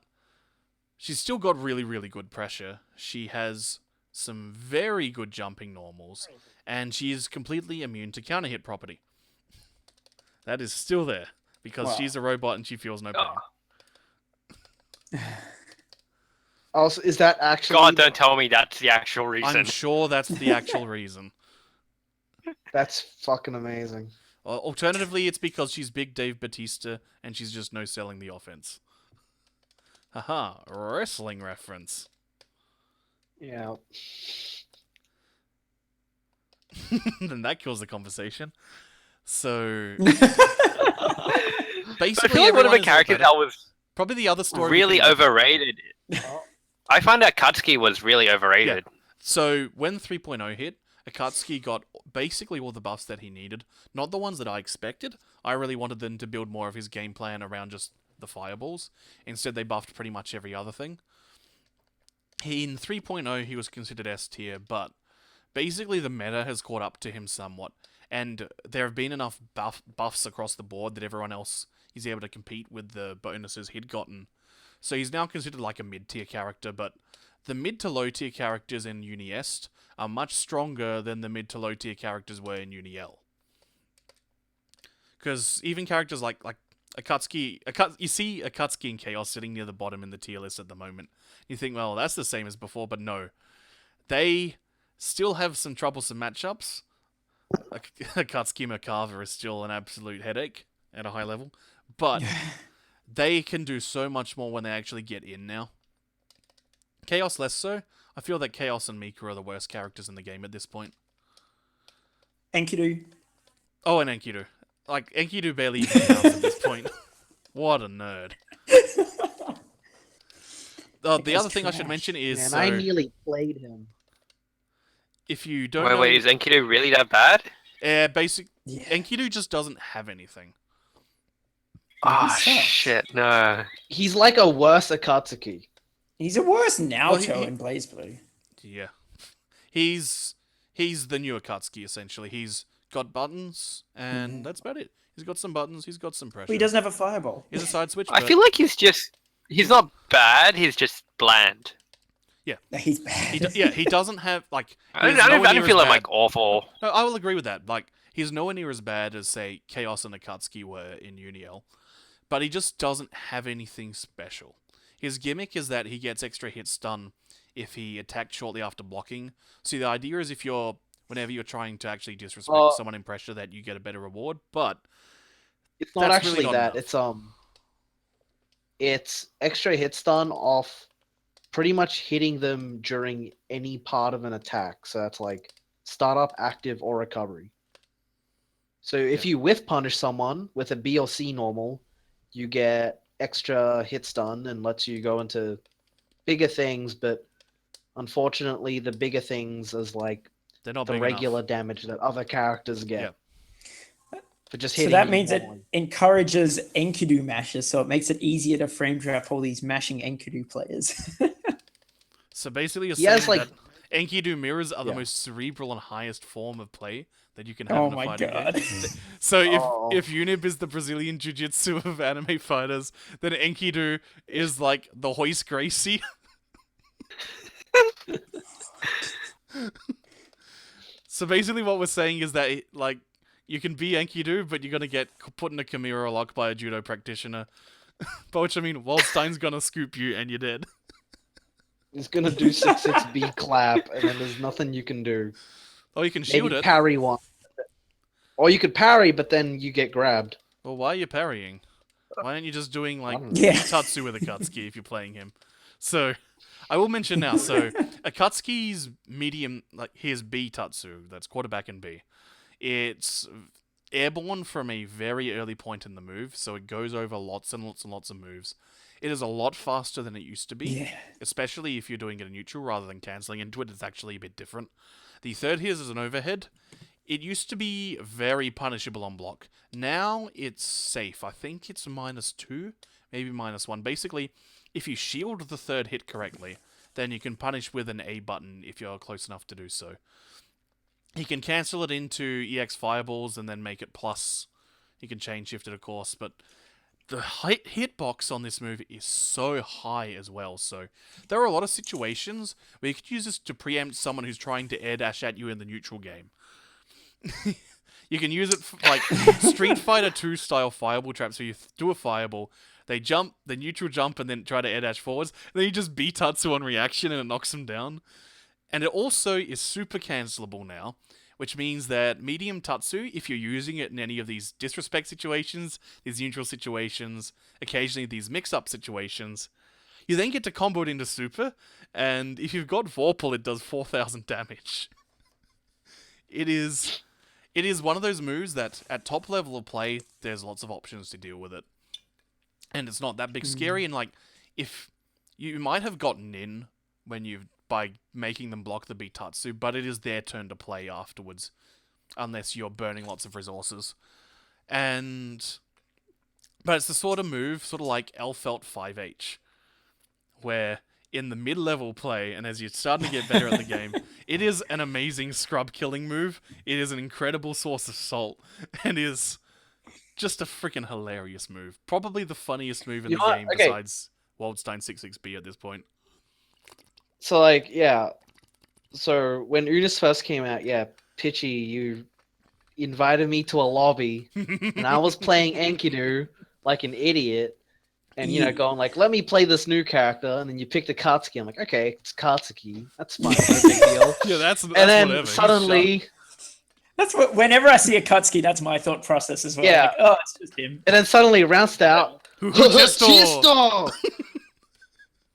she's still got really, really good pressure. She has some very good jumping normals, and she is completely immune to counter hit property. That is still there, because she's a robot and she feels no pain. Also, is that actually... God, don't tell me that's the actual reason. I'm sure that's the actual reason. That's fucking amazing. Alternatively, it's because she's Big Dave Batista and she's just no-selling the offense. Haha, wrestling reference. Yeah. Then that kills the conversation. So... I basically, feel like one of everyone the is characters better. that was Probably the other story... really overrated. I found that Katsuki was really overrated. So, when 3.0 hit, Akatsuki got basically all the buffs that he needed. Not the ones that I expected. I really wanted them to build more of his game plan around just the fireballs. Instead, they buffed pretty much every other thing. In 3.0, he was considered S tier, but basically the meta has caught up to him somewhat. And there have been enough buffs across the board that everyone else is able to compete with the bonuses he'd gotten. So he's now considered like a mid-tier character, but the mid to low tier characters in UNIEST are much stronger than the mid to low tier characters were in UNIEL. Because even characters like Akatsuki, you see Akatsuki and Chaos sitting near the bottom in the tier list at the moment. You think, well, that's the same as before, but no. They still have some troublesome matchups. Akatsuki Makava is still an absolute headache at a high level. But they can do so much more when they actually get in now. Chaos less so. I feel that Chaos and Mika are the worst characters in the game at this point. Enkidu. Oh, and Enkidu. Like, Enkidu barely even counts at this point. What a nerd. The other thing I should mention is... Man, I nearly played him. If you don't know... Wait, is Enkidu really that bad? Yeah. Yeah. Enkidu just doesn't have anything. Ah, He sucks. shit, no. He's like a worse Akatsuki. He's a worse Naoto Well, he- in Blaze Blue. Yeah. He's the new Akatsuki, essentially. He's got buttons, and that's about it. He's got some buttons, he's got some pressure. But he doesn't have a fireball. He's a side switch, I but- feel like he's not bad, he's just bland. He's bad. he doesn't have, like... I he's don't nowhere near feel as him, bad- like, awful. No, I will agree with that. Like, he's nowhere near as bad as, say, Chaos and Akatsuki were in UNIEL. But he just doesn't have anything special. His gimmick is that he gets extra hit stun if he attacked shortly after blocking. So the idea is whenever you're trying to actually disrespect someone in pressure, that you get a better reward, but... It's not That's actually really not that. enough. It's extra hit stun off pretty much hitting them during any part of an attack. So that's like startup, active, or recovery. So if you whiff punish someone with a B or C normal, you get extra hit stun and lets you go into bigger things, but unfortunately the bigger things is like They're not the big regular enough. damage that other characters get. For just So hitting that you means it normally. encourages Enkidu mashes, so it makes it easier to frame trap all these mashing Enkidu players. So basically you're He saying has, like- that Enkidu mirrors are the Yeah. most cerebral and highest form of play that you can have Oh in a my fighting God. game. So Oh. if Unib is the Brazilian jiu-jitsu of anime fighters, then Enkidu is like the Hoist Gracie. So basically what we're saying is that like you can be Enkidu, but you're gonna get put in a Chimera lock by a judo practitioner. By which I mean Waldstein's gonna scoop you and you're dead. He's gonna do 6-6 B clap, and then there's nothing you can do. Or you can shield Maybe it. parry one. Or you could parry, but then you get grabbed. Well, why are you parrying? Why aren't you just doing like Yeah. Tatsu with Akatsuki if you're playing him? So, I will mention now. So, Akatsuki's medium, like his B Tatsu, that's quarterback and B. It's airborne from a very early point in the move, so it goes over lots and lots and lots of moves. It is a lot faster than it used to be, Yeah. especially if you're doing it in neutral rather than cancelling into it. It's actually a bit different. The third hit is an overhead. It used to be very punishable on block. Now it's safe. I think it's -2, maybe -1. Basically, if you shield the third hit correctly, then you can punish with an A button if you're close enough to do so. You can cancel it into EX fireballs and then make it plus. You can chain shift it, of course, but the hitbox on this move is so high as well. So there are a lot of situations where you could use this to preempt someone who's trying to air dash at you in the neutral game. You can use it for, like Street Fighter 2 style fireball trap. So you do a fireball, they jump, the neutral jump, and then try to air dash forwards. Then you just beat Tatsu on reaction and it knocks him down. And it also is super cancelable now, which means that medium Tatsu, if you're using it in any of these disrespect situations, these neutral situations, occasionally these mix-up situations, you then get to combo it into super, and if you've got Vorpal, it does 4,000 damage. It is one of those moves that, at top level of play, there's lots of options to deal with it. And it's not that big scary, and like, if you might have gotten in by making them block the Bitatsu, but it is their turn to play afterwards, unless you're burning lots of resources. But it's the sort of move, sort of like Elfelt 5H, where in the mid-level play, and as you're starting to get better at the game, it is an amazing scrub killing move. It is an incredible source of salt, and is just a freaking hilarious move. Probably the funniest move in the game besides Waldstein 6-6B at this point. So like, yeah. So when UNIST first came out, yeah, Pichy, you invited me to a lobby, and I was playing Enkidu like an idiot, and Yeah. going like, let me play this new character, and then you picked a Katsuki. I'm like, okay, it's Katsuki, that's fine, no big deal. Yeah, that's And then whatever. He's suddenly, That's what. Whenever I see a Katsuki, that's my thought process as well. Yeah. Like, oh, it's just him. rounds out, Chisto! Chisto!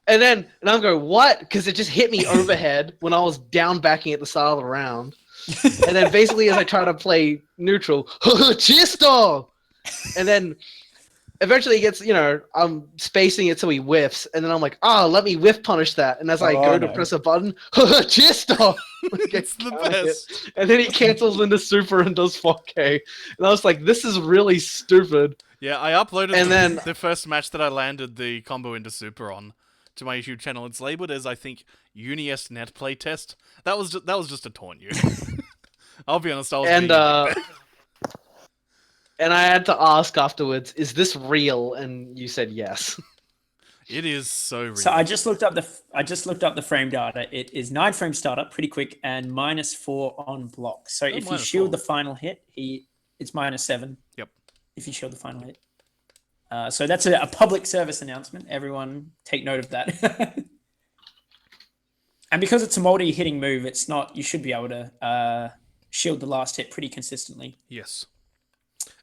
And I'm going, what? Because it just hit me overhead when I was down backing at the start of the round. And then basically as I try to play neutral, Chisto! And then eventually he gets, I'm spacing it so he whiffs. And then I'm like, let me whiff punish that. And as I go to press a button, Chisto! It's the best. And then he cancels into super and does 4K. And I was like, this is really stupid. Yeah, I uploaded And then- the first match that I landed the combo into super on to my YouTube channel. It's labeled as, I think, UNIEST net play test. That was just to taunt you. I'll be honest, I was And being- and I had to ask afterwards, is this real? And you said yes. it is so real. So I just looked up the frame data. It is 9 frame startup, pretty quick, and -4 on block. So if you -4. shield the final hit, it's -7. Yep. If you shield the final hit. So that's a public service announcement. Everyone take note of that. And because it's a multi-hitting move, it's not. You should be able to shield the last hit pretty consistently. Yes.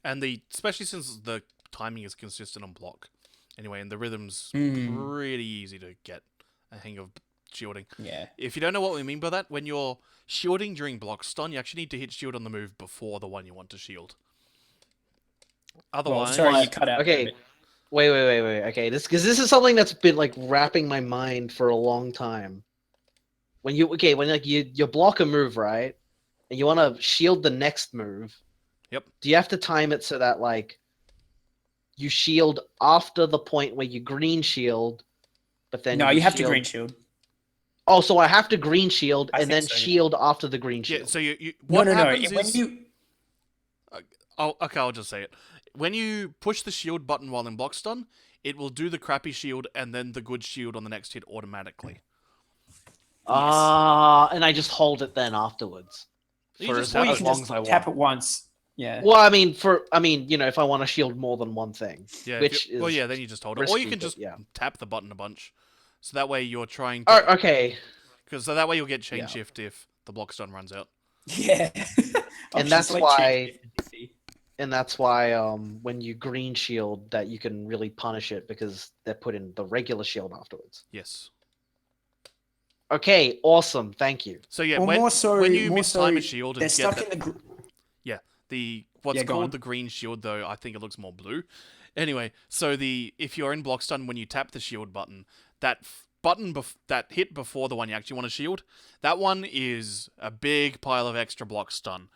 And especially since the timing is consistent on block. Anyway, and the rhythm's pretty easy to get a hang of shielding. Yeah. If you don't know what we mean by that, when you're shielding during block stun, you actually need to hit shield on the move before the one you want to shield. Well, Otherwise, sorry, you cut out. Okay. Wait. Okay, this is something that's been like wrapping my mind for a long time. When you block a move, right? And you want to shield the next move. Yep. Do you have to time it so that like you shield after the point where you green shield, but then No, you have to green shield. Oh, so I have to green shield I and think then so, yeah. shield after the green shield. yeah. So what No. happens When is, you I'll just say it. When you push the shield button while in block stun, it will do the crappy shield and then the good shield on the next hit automatically. And I just hold it then afterwards. You For just as, tap as it. long as I want. tap it once. Yeah. Well, I mean, if I want to shield more than one thing. Yeah. Which is then you just hold it, or you risky, can but just yeah. tap the button a bunch. So that way you're trying Oh, to, okay. because so that way you'll get chain Yeah. shift if the block stun runs out. Yeah. And Options that's like why- change efficiency. And that's why when you green shield that you can really punish it because they're put in the regular shield afterwards. Yes. Okay, awesome. Thank you. So yeah, Or when, more so, when you more miss time so a shield and they're get stuck that, in the. what's Yeah, go called on. the green shield, though, I think it looks more blue. Anyway, so if you're in block stun, when you tap the shield button, that button that hit before the one you actually want to shield, that one is a big pile of extra block stun.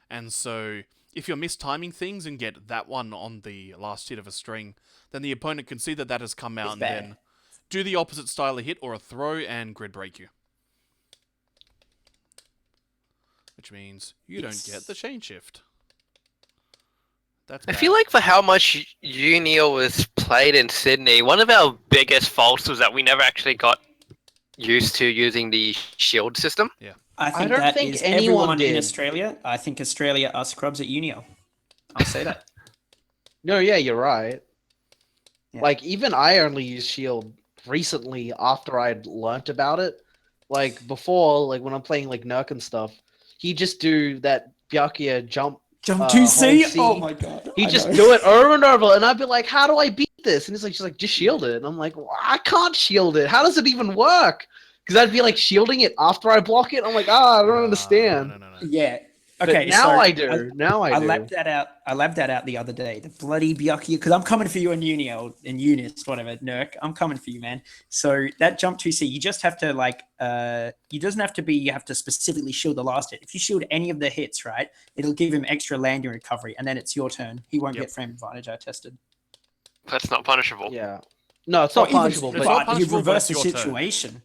And so if you're mistiming things and get that one on the last hit of a string, then the opponent can see that that has come out It's and bad. then do the opposite style of hit or a throw and grid break you. Which means you don't get the chain shift. That's I bad. feel like for how much UNIEL was played in Sydney, one of our biggest faults was that we never actually got used to using the shield system. I think don't that think is anyone everyone in did. Australia. I think Australia are scrubs at UNIEL. I'll say that. No, yeah, you're right. Yeah. Like even I only used shield recently after I'd learnt about it. Like before, like when I'm playing like Nerk and stuff, he just do that Byakuya jump. Jump hold 2C? C. Oh my god. He I just know. do it over and over, and I'd be like, "How do I beat this?" And he's like, just shield it." And I'm like, well, "I can't shield it. How does it even work?" Because I'd be like shielding it after I block it. I'm like, I don't understand. No. Yeah. But Okay. now so I do. Now I do. labbed that out. I labbed that out the other day. The bloody Byakuya, because I'm coming for you in UNIEL, in UNIST, whatever, Nerk. I'm coming for you, man. So that jump 2C, you just have to you doesn't have to be. You have to specifically shield the last hit. If you shield any of the hits, right, it'll give him extra landing recovery, and then it's your turn. He won't Yep. get frame advantage. I tested. That's not punishable. Yeah. No, it's not Even- punishable, It's but not punishable, you but reverse the it's your turn. situation.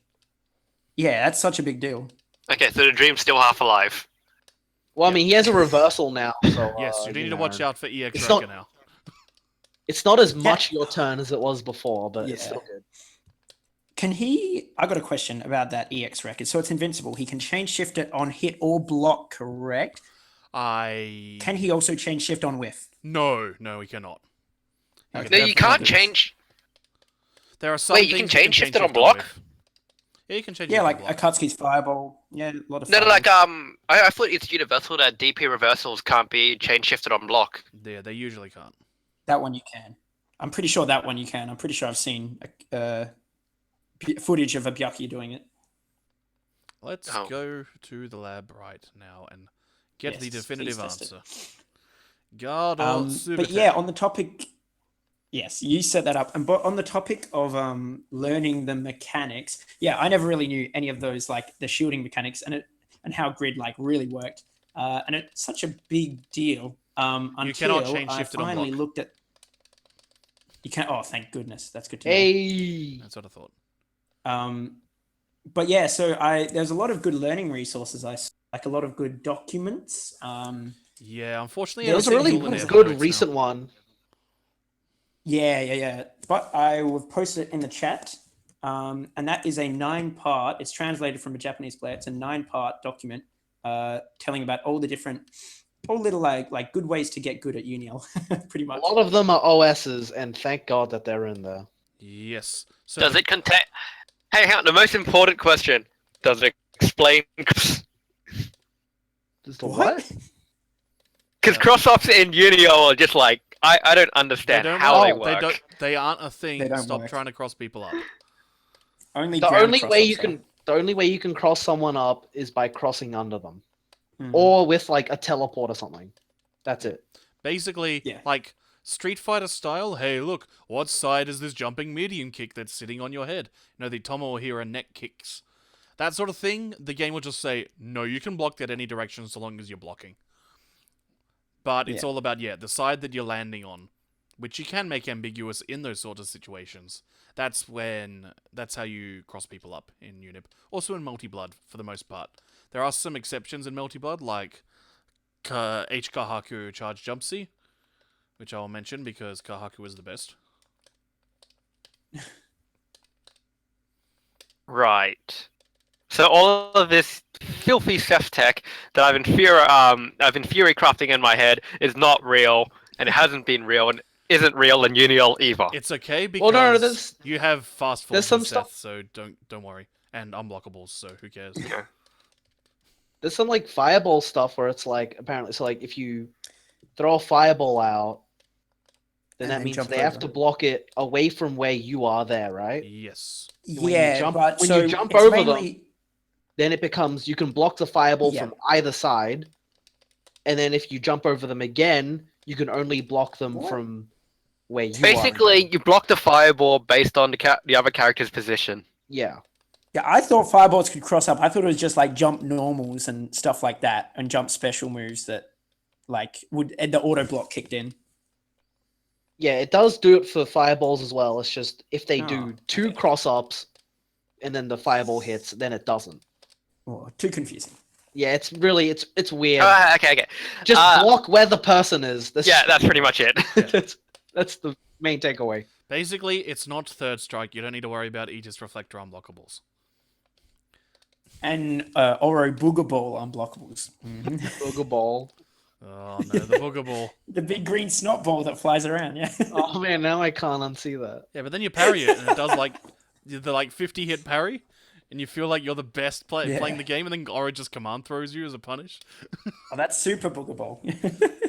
Yeah, that's such a big deal. Okay, so the dream's still half alive. well, I mean, he has a reversal now. So Yes, you do need to watch out for EX It's Wrecker not- now. It's not as much your turn as it was before, but it's Yeah. still good. Can he? I got a question about that EX record. So it's invincible. He can change shift it on hit or block, correct? Can he also change shift on whiff? No, he cannot. He Okay. can No, you have can't others. change. There are some Wait, you things can change shift it on block? with. Yeah, you can change Yeah, shift like on block. Akatsuki's fireball. Yeah, a lot of. No, fireballs. like I thought it's universal that DP reversals can't be change shifted on block. Yeah, they usually can't. That one you can. I'm pretty sure that one you can. I'm pretty sure I've seen footage of a Byakuya doing it. Let's Oh. go to the lab right now and get Yes, the definitive please test it. answer. God or But yeah, on the topic, yes, you set that up. And but on the topic of learning the mechanics, yeah, I never really knew any of those, like the shielding mechanics and how grid like really worked. And it's such a big deal. Until cannot change I shift it on finally block. looked at. You can't. Oh, thank goodness. That's good to know. Hey. That's what I thought. But yeah, so there's a lot of good learning resources. Like a lot of good documents. Yeah, unfortunately, There There I was a don't really think Unit good works now. recent one. Yeah. But I will post it in the chat. And that is a 9-part. It's translated from a Japanese player. It's a 9-part document telling about all little like good ways to get good at UNIEL, pretty A much. lot of them are OSs, and thank God that they're in there. Yes. So Does it contain? Hey, hang on, the most important question: does it explain? Just the what? Because cross-ops in UNIEL are just like I don't understand how they work. They aren't a thing. They don't Stop work. trying to cross people up. Only The ground only way you cross-ups can the only way you can cross someone up is by crossing under them, are. or with like a teleport or something. That's it. Basically, Yeah. like Street Fighter style. Hey, look, what side is this jumping medium kick that's sitting on your head? The Tomohiro neck kicks. That sort of thing. The game will just say, no, you can block that any direction so long as you're blocking. But it's Yeah. all about, the side that you're landing on, which you can make ambiguous in those sort of situations. That's how you cross people up in Unip. Also in Multi-Blood, for the most part. There are some exceptions in Multi-Blood, like H. Kahaku Charge Jump C, which I will mention because Kahaku is the best. Right. So all of this filthy Ceph tech that I've been Fury crafting in my head is not real, and it hasn't been real, and isn't real in UNIEL either. It's okay because Well, no, there's- you have fast there's falls some with stuff- Seth, so don't worry. And unblockables, so who cares? There's some like fireball stuff where it's like apparently so like if you throw a fireball out, then And that then means jump they have over. to block it away from where you are there, right? Yes. When you Yeah, jump- but when so you jump it's over them- mainly, Then it becomes you can block the fireball Yeah. from either side, and then if you jump over them again, you can only block them What? from where you are. Basically, you block the fireball based on the other character's position. Yeah. Yeah, I thought fireballs could cross up. I thought it was just like jump normals and stuff like that, and jump special moves that like would and the auto block kicked in. Yeah, it does do it for fireballs as well. It's just if they Oh, do two okay. cross ups and then the fireball hits, then it doesn't. Oh, too confusing. Yeah, it's really it's weird. Okay. Just uh, block where the person is. Yeah, that's pretty much it. that's the main takeaway. Basically, it's not Third Strike. You don't need to worry about Aegis Reflector unblockables. And Oro Booger Ball unblockables. Booger ball. Oh no, the Booger Ball. The big green snot ball that flies around, yeah. Oh man, now I can't unsee that. Yeah, but then you parry it, and it does like the 50 hit parry, and you feel like you're the best player Yeah. playing the game, and then Oro just command throws you as a punish. Oh, that's Super Booger Ball.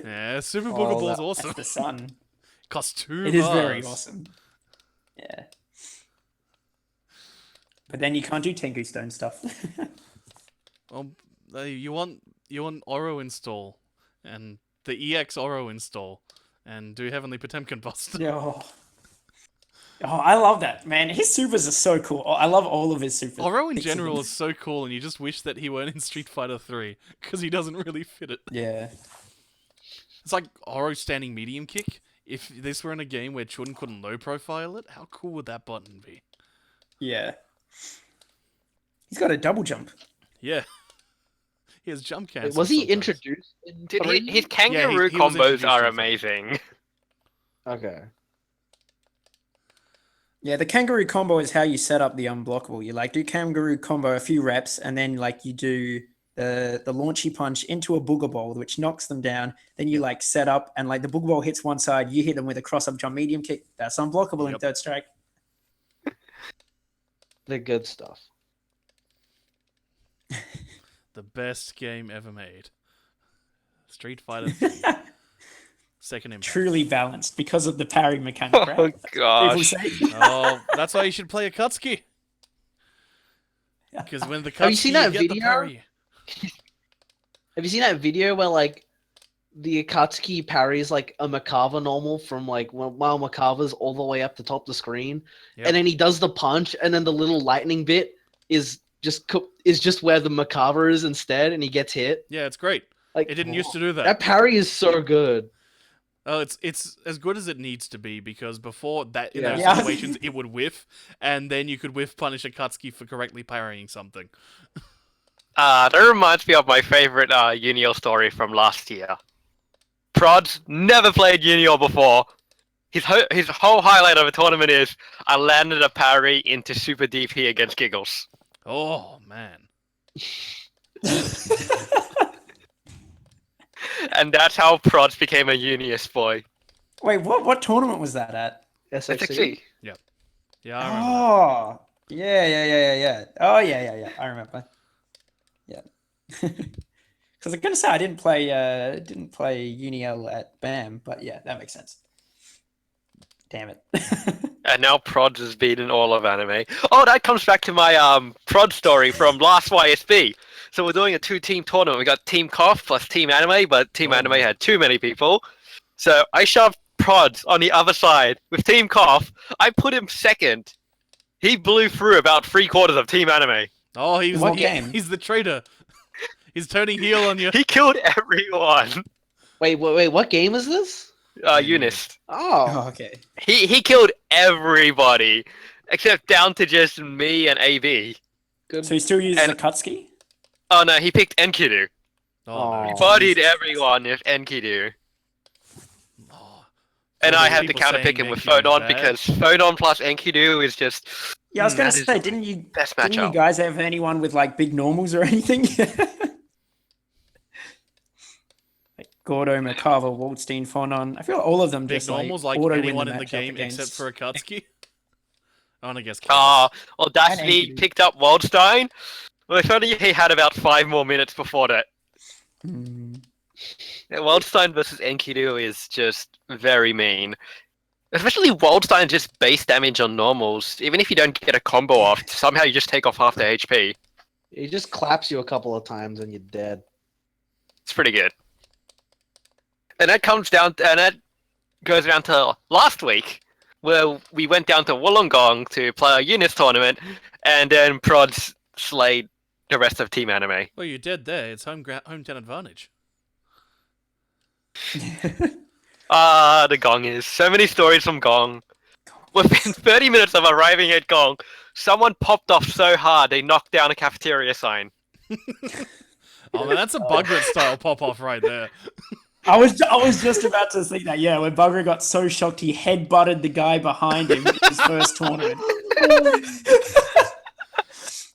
Yeah, Super Oh, Booger Ball's that- awesome. That's the sun. Costs 2 It is very bars. awesome. Yeah. But then you can't do Tengu Stone stuff. Well, you want Oro install, and the EX Oro install, and do Heavenly Potemkin Bust. Oh, I love that, man. His supers are so cool. I love all of his supers. Oro in Mix of general them. is so cool, and you just wish that he weren't in Street Fighter 3, because he doesn't really fit it. Yeah. It's like Oro standing medium kick. If this were in a game where Chun couldn't low profile it, how cool would that button be? Yeah. He's got a double jump. Yeah. He has jump cancel. Was he sometimes. introduced in Dude, 3? his kangaroo he was combos introduced are in three. amazing. Okay. Yeah, the kangaroo combo is how you set up the unblockable. You like do kangaroo combo a few reps, and then like you do the launchy punch into a booger bowl, which knocks them down. Then you like set up, and like the booger bowl hits one side, you hit them with a cross up jump medium kick. That's unblockable in third strike. The good stuff. The best game ever made. Street Fighter 3. Second Impact. Truly balanced because of the parry mechanic, right? Oh gosh. People say. Oh, that's why you should play Akatsuki. Because when the Akatsuki, Have you seen that get the video? parry. Have you seen that video where like the Akatsuki parries like a Makava normal from like while Makava's all the way up the top of the screen, and then he does the punch, and then the little lightning bit is just where the Makava is instead, and he gets hit. Yeah, it's great. Like It didn't used to do that. That parry is so good. Oh, it's as good as it needs to be, because before that, in Yeah. those Yeah. situations, it would whiff, and then you could whiff punish Akatsuki for correctly parrying something. That reminds me of my favorite UNIEL story from last year. Prod's never played UNIEL before. His whole highlight of a tournament is I landed a parry into Super DP against Giggles. Oh, man. And that's how Prods became a UNIEST boy. Wait, what tournament was that at? SXC. Yeah, I remember that. Oh, yeah. Oh, yeah. I remember. Yeah. Because I'm gonna say I didn't play UNIEL at BAM, but yeah, that makes sense. Damn it. And now Prods has beaten all of anime. Oh, that comes back to my Prod story from last YSB. So we're doing a 2-team tournament. We got Team Koff plus Team Anime, but Team Anime had too many people. So I shoved Prods on the other side with Team Koff. I put him second. He blew through about 3/4 of Team Anime. Oh, he's the traitor. He's turning heel on you. He killed everyone. Wait, what game is this? UNIST. Oh, Okay. He killed everybody except down to just me and AB. good. So he still uses And- Akatsuki? Oh no, he picked Enkidu. Oh, He no. bodied everyone with Enkidu. Oh. And So I there's had to people counter pick saying him with Enkidu's Phonon bad? because Phonon plus Enkidu is just Yeah, I was gonna that is say, didn't you best didn't you matchup. guys have anyone with like big normals or anything? Like Gordo, Makava, Waldstein, Fonon. I feel all of them Big just normals like like auto anyone win in the matchup game against... except for Akatsuki. Oh, and I guess Ah, Chaos. Audacity Enkidu. picked up Waldstein. Well, if only he had about 5 more minutes before that. Hmm. Yeah, Waldstein versus Enkidu is just very mean. Especially Waldstein just base damage on normals. Even if you don't get a combo off, somehow you just take off half their HP. He just claps you a couple of times and you're dead. It's pretty good. And that goes down to last week, where we went down to Wollongong to play a UNIST tournament, and then Prods slayed the rest of Team Anime. Well, you're dead there. It's hometown advantage. The Gong is. So many stories from Gong. Within 30 minutes of arriving at Gong, someone popped off so hard they knocked down a cafeteria sign. Oh man, that's a Bugret style pop off right there. I was just about to say that. Yeah, when Bugger got so shocked he headbutted the guy behind him in his first tournament.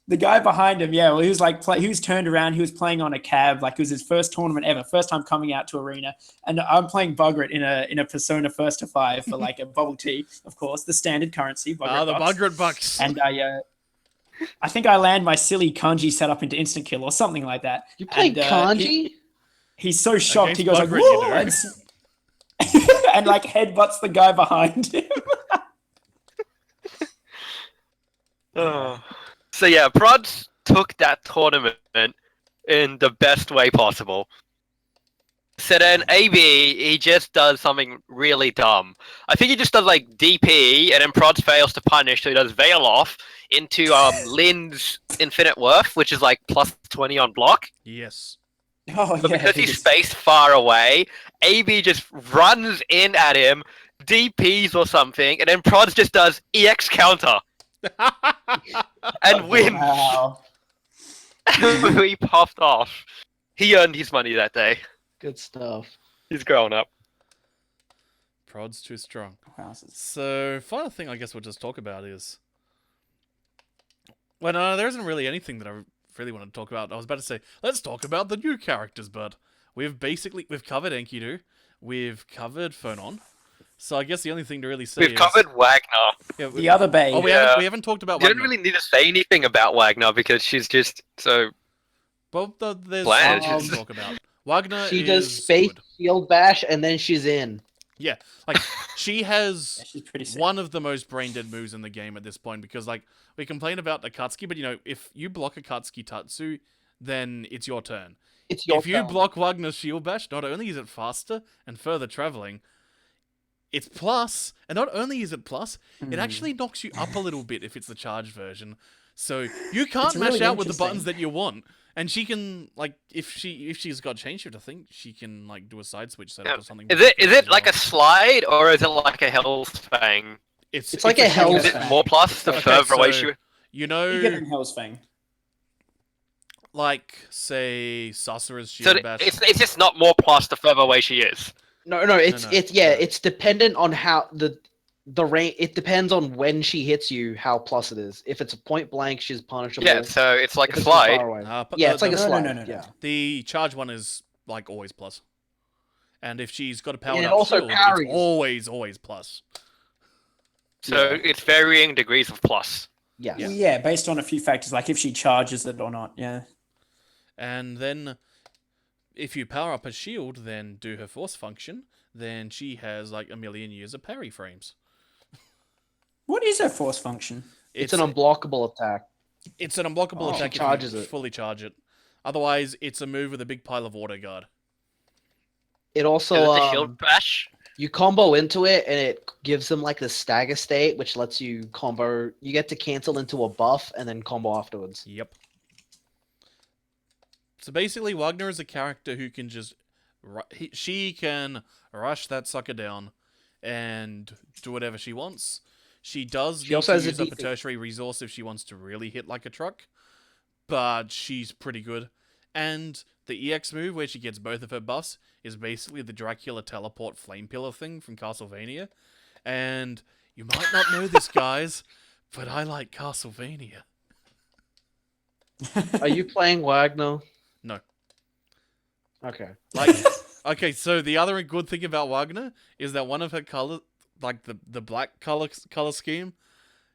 The guy behind him, yeah, well, he was like, he was turned around. He was playing on a cab, like it was his first tournament ever, first time coming out to arena. And I'm playing Bugret in a Persona first to 5 for like a bubble tea, of course, the standard currency. Bugret The bucks. Bugret bucks. And I think I land my silly kanji setup into instant kill or something like that. You play And, kanji? He's so shocked. Against He goes like, Bugret, you "Whoa!" do. and like headbutts the guy behind him. So yeah, Prods took that tournament in the best way possible. So then AB, he just does something really dumb. I think he just does like DP, and then Prods fails to punish, so he does Veil off into Lin's Infinite Worth, which is like plus 20 on block. Yes. Oh But yeah, because he's spaced far away, AB just runs in at him, DPs or something, and then Prods just does EX counter and wins. Wow. We popped off. He earned his money that day. Good stuff. He's grown up. Prod's too strong. Wowzers. So, final thing I guess we'll just talk about is... Well, no, there isn't really anything that I really want to talk about. I was about to say, let's talk about the new characters, but we've covered Enkidu, we've covered Phonon, so I guess the only thing to really say We've covered Wagner. Yeah, The other Bay. Oh, we haven't talked about You Wagner. don't really need to say anything about Wagner because she's just so... Well, there's Bland. something to talk about. Wagner She is does space good. shield bash, and then she's in. Yeah, like, she has Yeah, she's pretty sick. one of the most brain-dead moves in the game at this point, because, like, we complain about Akatsuki, but, you know, if you block Akatsuki Tatsu, then it's your turn. It's your If you turn. block Wagner's Shield Bash, not only is it faster and further traveling, it's plus, and not only is it plus, it actually knocks you up a little bit if it's the charged version. So you can't It's mash really out with the interesting. buttons that you want. And she can, like, if she's got chain shift, I think she can, like, do a side switch setup or something. Is it like a slide or is it like a Hell's Fang? It's like a Hell's Is it Fang. more plus the Okay, further away so- she... You You know, get in Hell's Fang. like, say, Sasura's So Shield Bash. it's just not more plus the further away she is. No, No. it's dependent on how the range. It depends on when she hits you, how plus it is. If it's a point blank, she's punishable. Yeah, so it's like If a it's too slide. far away. But Yeah, it's like a No, no, slide. no, no, no. Yeah. The charge one is, like, always plus. And if she's got a powered And it up also shield, parries. it's always plus. So it's varying degrees of plus. Yes. Yeah. Yeah, based on a few factors, like if she charges it or not. Yeah. And then, if you power up her shield, then do her force function, then she has, like, a million years of parry frames. What is her force function? It's an unblockable attack. It's an unblockable Oh, attack she if you charges it. fully charge it. Otherwise, it's a move with a big pile of auto guard. It Is also it the shield bash? you combo into it, and it gives them like the stagger state, which lets you combo. You get to cancel into a buff and then combo afterwards. Yep. So basically, Wagner is a character who can just... She can rush that sucker down and do whatever she wants. She does need also to has a use up a defense. tertiary resource if she wants to really hit like a truck. But she's pretty good. And the EX move, where she gets both of her buffs, is basically the Dracula teleport flame pillar thing from Castlevania. And you might not know this, guys, but I like Castlevania. Are you playing Wagner? No. Okay. Like, okay, so the other good thing about Wagner is that one of her color, like the black color scheme,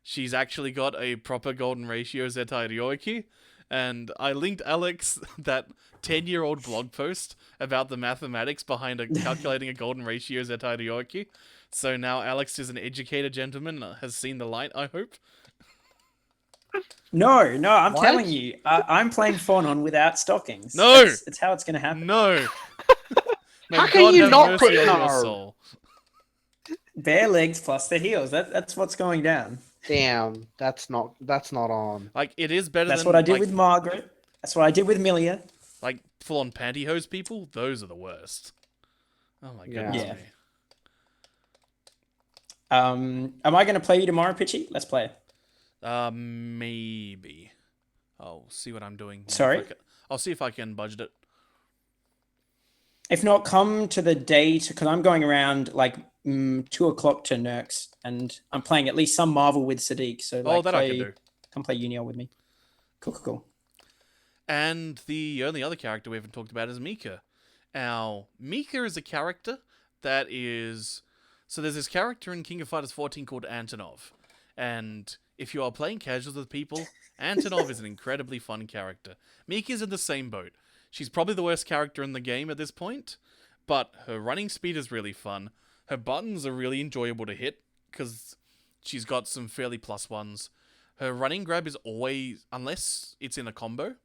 she's actually got a proper golden ratio Zetai Ryoiki, and I linked Alex that 10-year-old blog post about the mathematics behind calculating a golden ratio Zetai Ryoiki. So now Alex is an educated gentleman, has seen the light, I hope. No, I'm What? telling you, I'm playing Phonon without stockings. No! It's how it's going to happen. No! May How can God you have not mercy put- on your no. soul. Bare legs plus the heels. That's what's going down. Damn, that's not on. Like, it is better That's than... what I did like, with Margaret. That's what I did with Milia. Like, full-on pantyhose people, those are the worst. Oh my Yeah. goodness Yeah. me. Am I going to play you tomorrow, Pichy? Let's play. Maybe. I'll see what I'm doing. Sorry? I'll see if I can budget it. If not, come to the date because I'm going around like 2:00 to Nerk's, and I'm playing at least some Marvel with Sadiq. So like, That I can do. Come play UNIEL with me. Cool. And the only other character we haven't talked about is Mika. Now, Mika is a character that is... So there's this character in King of Fighters 14 called Antonov. And if you are playing casuals with people, Antonov is an incredibly fun character. Mika's in the same boat. She's probably the worst character in the game at this point, but her running speed is really fun. Her buttons are really enjoyable to hit, because she's got some fairly plus ones. Her running grab is always, unless it's in a combo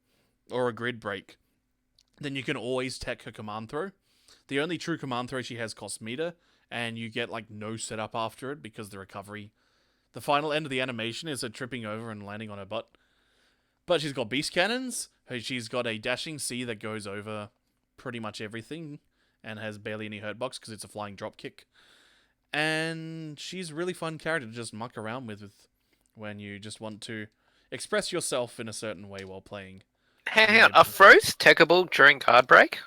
or a grid break, then you can always tech her command throw. The only true command throw she has costs meter, and you get like no setup after it because the recovery... The final end of the animation is her tripping over and landing on her butt. But she's got beast cannons. She's got a dashing C that goes over pretty much everything and has barely any hurt box because it's a flying drop kick. And she's a really fun character to just muck around with when you just want to express yourself in a certain way while playing. Hang on, are throws techable during card break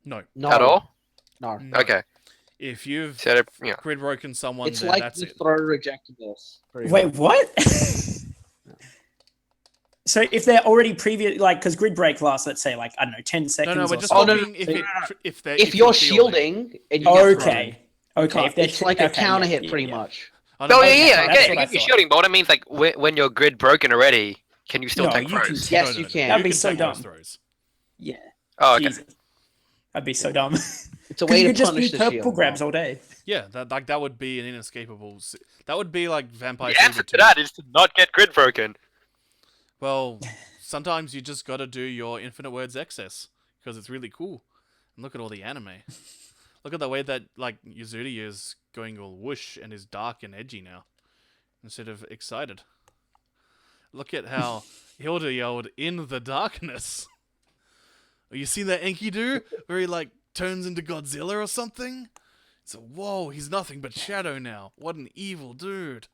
No. No. at all? No. No. Okay. If you've Set up, yeah. grid broken someone, It's then like that's the it. throw rejected this. Wait, what? So if they're already previous, like, because grid break lasts, let's say, like, I don't know, 10 seconds. No, we're or just something. talking if they're If you're shielding and you get thrown, Okay. Okay. If they're it's like a okay, counter yeah, hit pretty yeah. much. Oh, No, okay, yeah, that's okay, what I if you're thought. shooting, but what I mean is like when you're grid broken already, can you still No, take you can throws? Yes, you can. That'd be can so take those dumb. throws. Yeah. Oh, okay. Jesus. That'd be so dumb. It's a Because way you to could just punish do the purple shield. grabs all day. Yeah, that would be an inescapable. That would be like Vampire The answer Saber to 2. that is to not get grid broken. Well, sometimes you just gotta do your infinite words excess because it's really cool. And look at all the anime. Look at the way that like Yuzuri is going all whoosh and is dark and edgy now, instead of excited. Look at how Hilda yelled in the darkness. You see that Enkidu where he like turns into Godzilla or something? So whoa, he's nothing but shadow now. What an evil dude.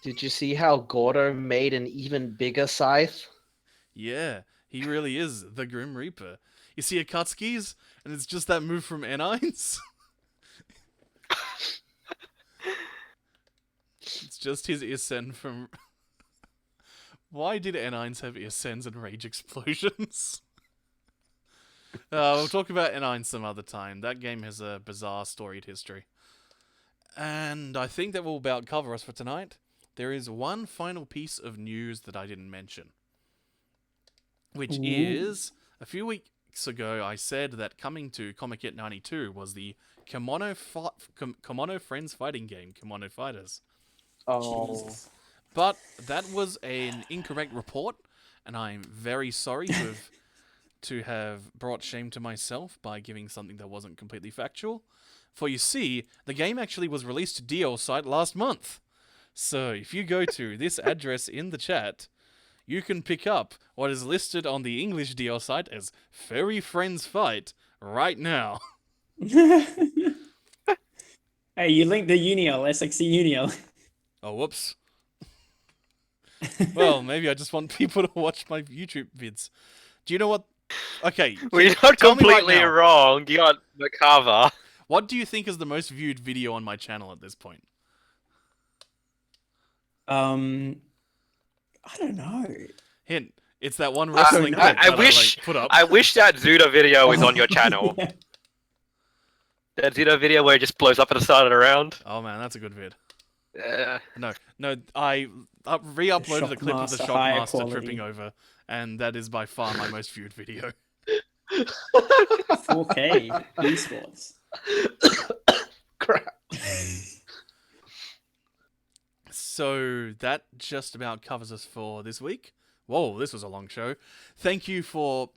Did you see how Gordo made an even bigger scythe? Yeah, he really is the Grim Reaper. You see Akatsuki's, and it's just that move from N9's. It's just his Isen from... Why did N9's have Isens and rage explosions? We'll talk about N9 some other time. That game has a bizarre storied history. And I think that will about cover us for tonight. There is one final piece of news that I didn't mention. Which is, a few weeks ago I said that coming to Comic Hit 92 was the Kimono Friends fighting game, Kimono Fighters. Oh, But that was an incorrect report, and I'm very sorry to have brought shame to myself by giving something that wasn't completely factual. For you see, the game actually was released to DL site last month. So if you go to this address in the chat, you can pick up what is listed on the English DL site as Furry Friends Fight right now. Hey, you linked the UNIEL, SXC UNIEL. Oh, whoops. Well, maybe I just want people to watch my YouTube vids. Do you know what? Okay. We're not tell me right completely now, wrong. You got the cover. what do you think is the most viewed video on my channel at this point? I don't know. Hint. It's that one wrestling I clip that wish- I put up. I wish that Zuda video was on your channel. Yeah. That Zuda video where it just blows up at the start of the round. Oh man, that's a good vid. Yeah. No, I re-uploaded a clip of the Shockmaster, higher Shockmaster quality. tripping over, and that is by far my most viewed video. 4K esports. crap. So that just about covers us for this week. Whoa, this was a long show. Thank you for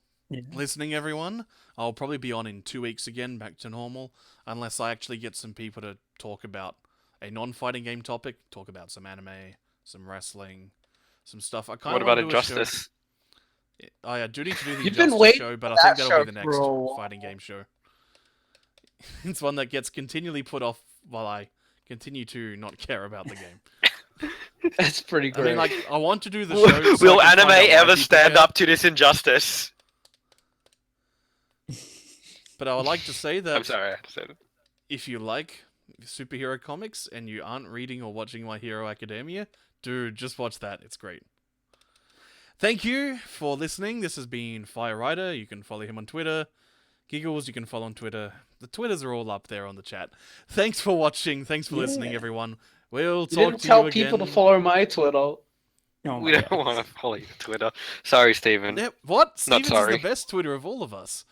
listening, everyone. I'll probably be on in 2 weeks again, back to normal, unless I actually get some people to talk about a non-fighting game topic, talk about some anime, some wrestling, some stuff. I kind What of about want to do a Injustice? show. I do need to do the You've been Injustice waiting show, but I for think that that'll be the show next for a while. fighting game show. It's one that gets continually put off while I continue to not care about the game. That's pretty I great. mean, like, I want to do the show. Will I can anime find out why ever people stand care, up to this injustice? But I would like to say that I'm sorry, I had to say that. if you like superhero comics and you aren't reading or watching My Hero Academia, dude, just watch that. It's great. Thank you for listening. This has been Fire Rider. You can follow him on Twitter. Giggles, you can follow on Twitter. The Twitters are all up there on the chat. Thanks for watching. Thanks for listening, everyone. We'll you talk didn't to tell you again. people to follow my Twitter. Oh We my don't God. want to follow you on Twitter. Sorry, Steven. Yeah, what? Stevens is sorry. the best Twitter of all of us.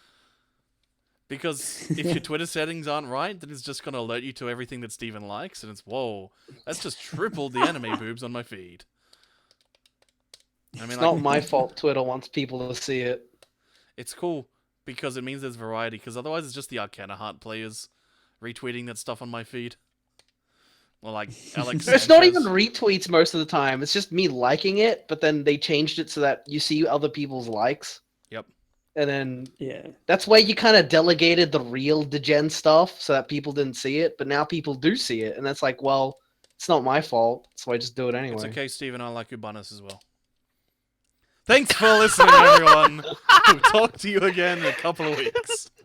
Because if your Twitter settings aren't right, then it's just going to alert you to everything that Steven likes, and it's, whoa, that's just tripled the anime boobs on my feed. I mean, It's like, not my fault Twitter wants people to see it. it's cool, because it means there's variety, because otherwise it's just the Arcana Heart players retweeting that stuff on my feed. Or like Alex It's not even Sanchez. retweets most of the time. It's just me liking it, but then they changed it so that you see other people's likes. Yep. And then Yeah. that's why you kind of delegated the real degen stuff so that people didn't see it, but now people do see it. And that's like, well, it's not my fault, so I just do it anyway. It's okay, Steven, I like Ubanus as well. Thanks for listening, everyone. We'll talk to you again in a couple of weeks.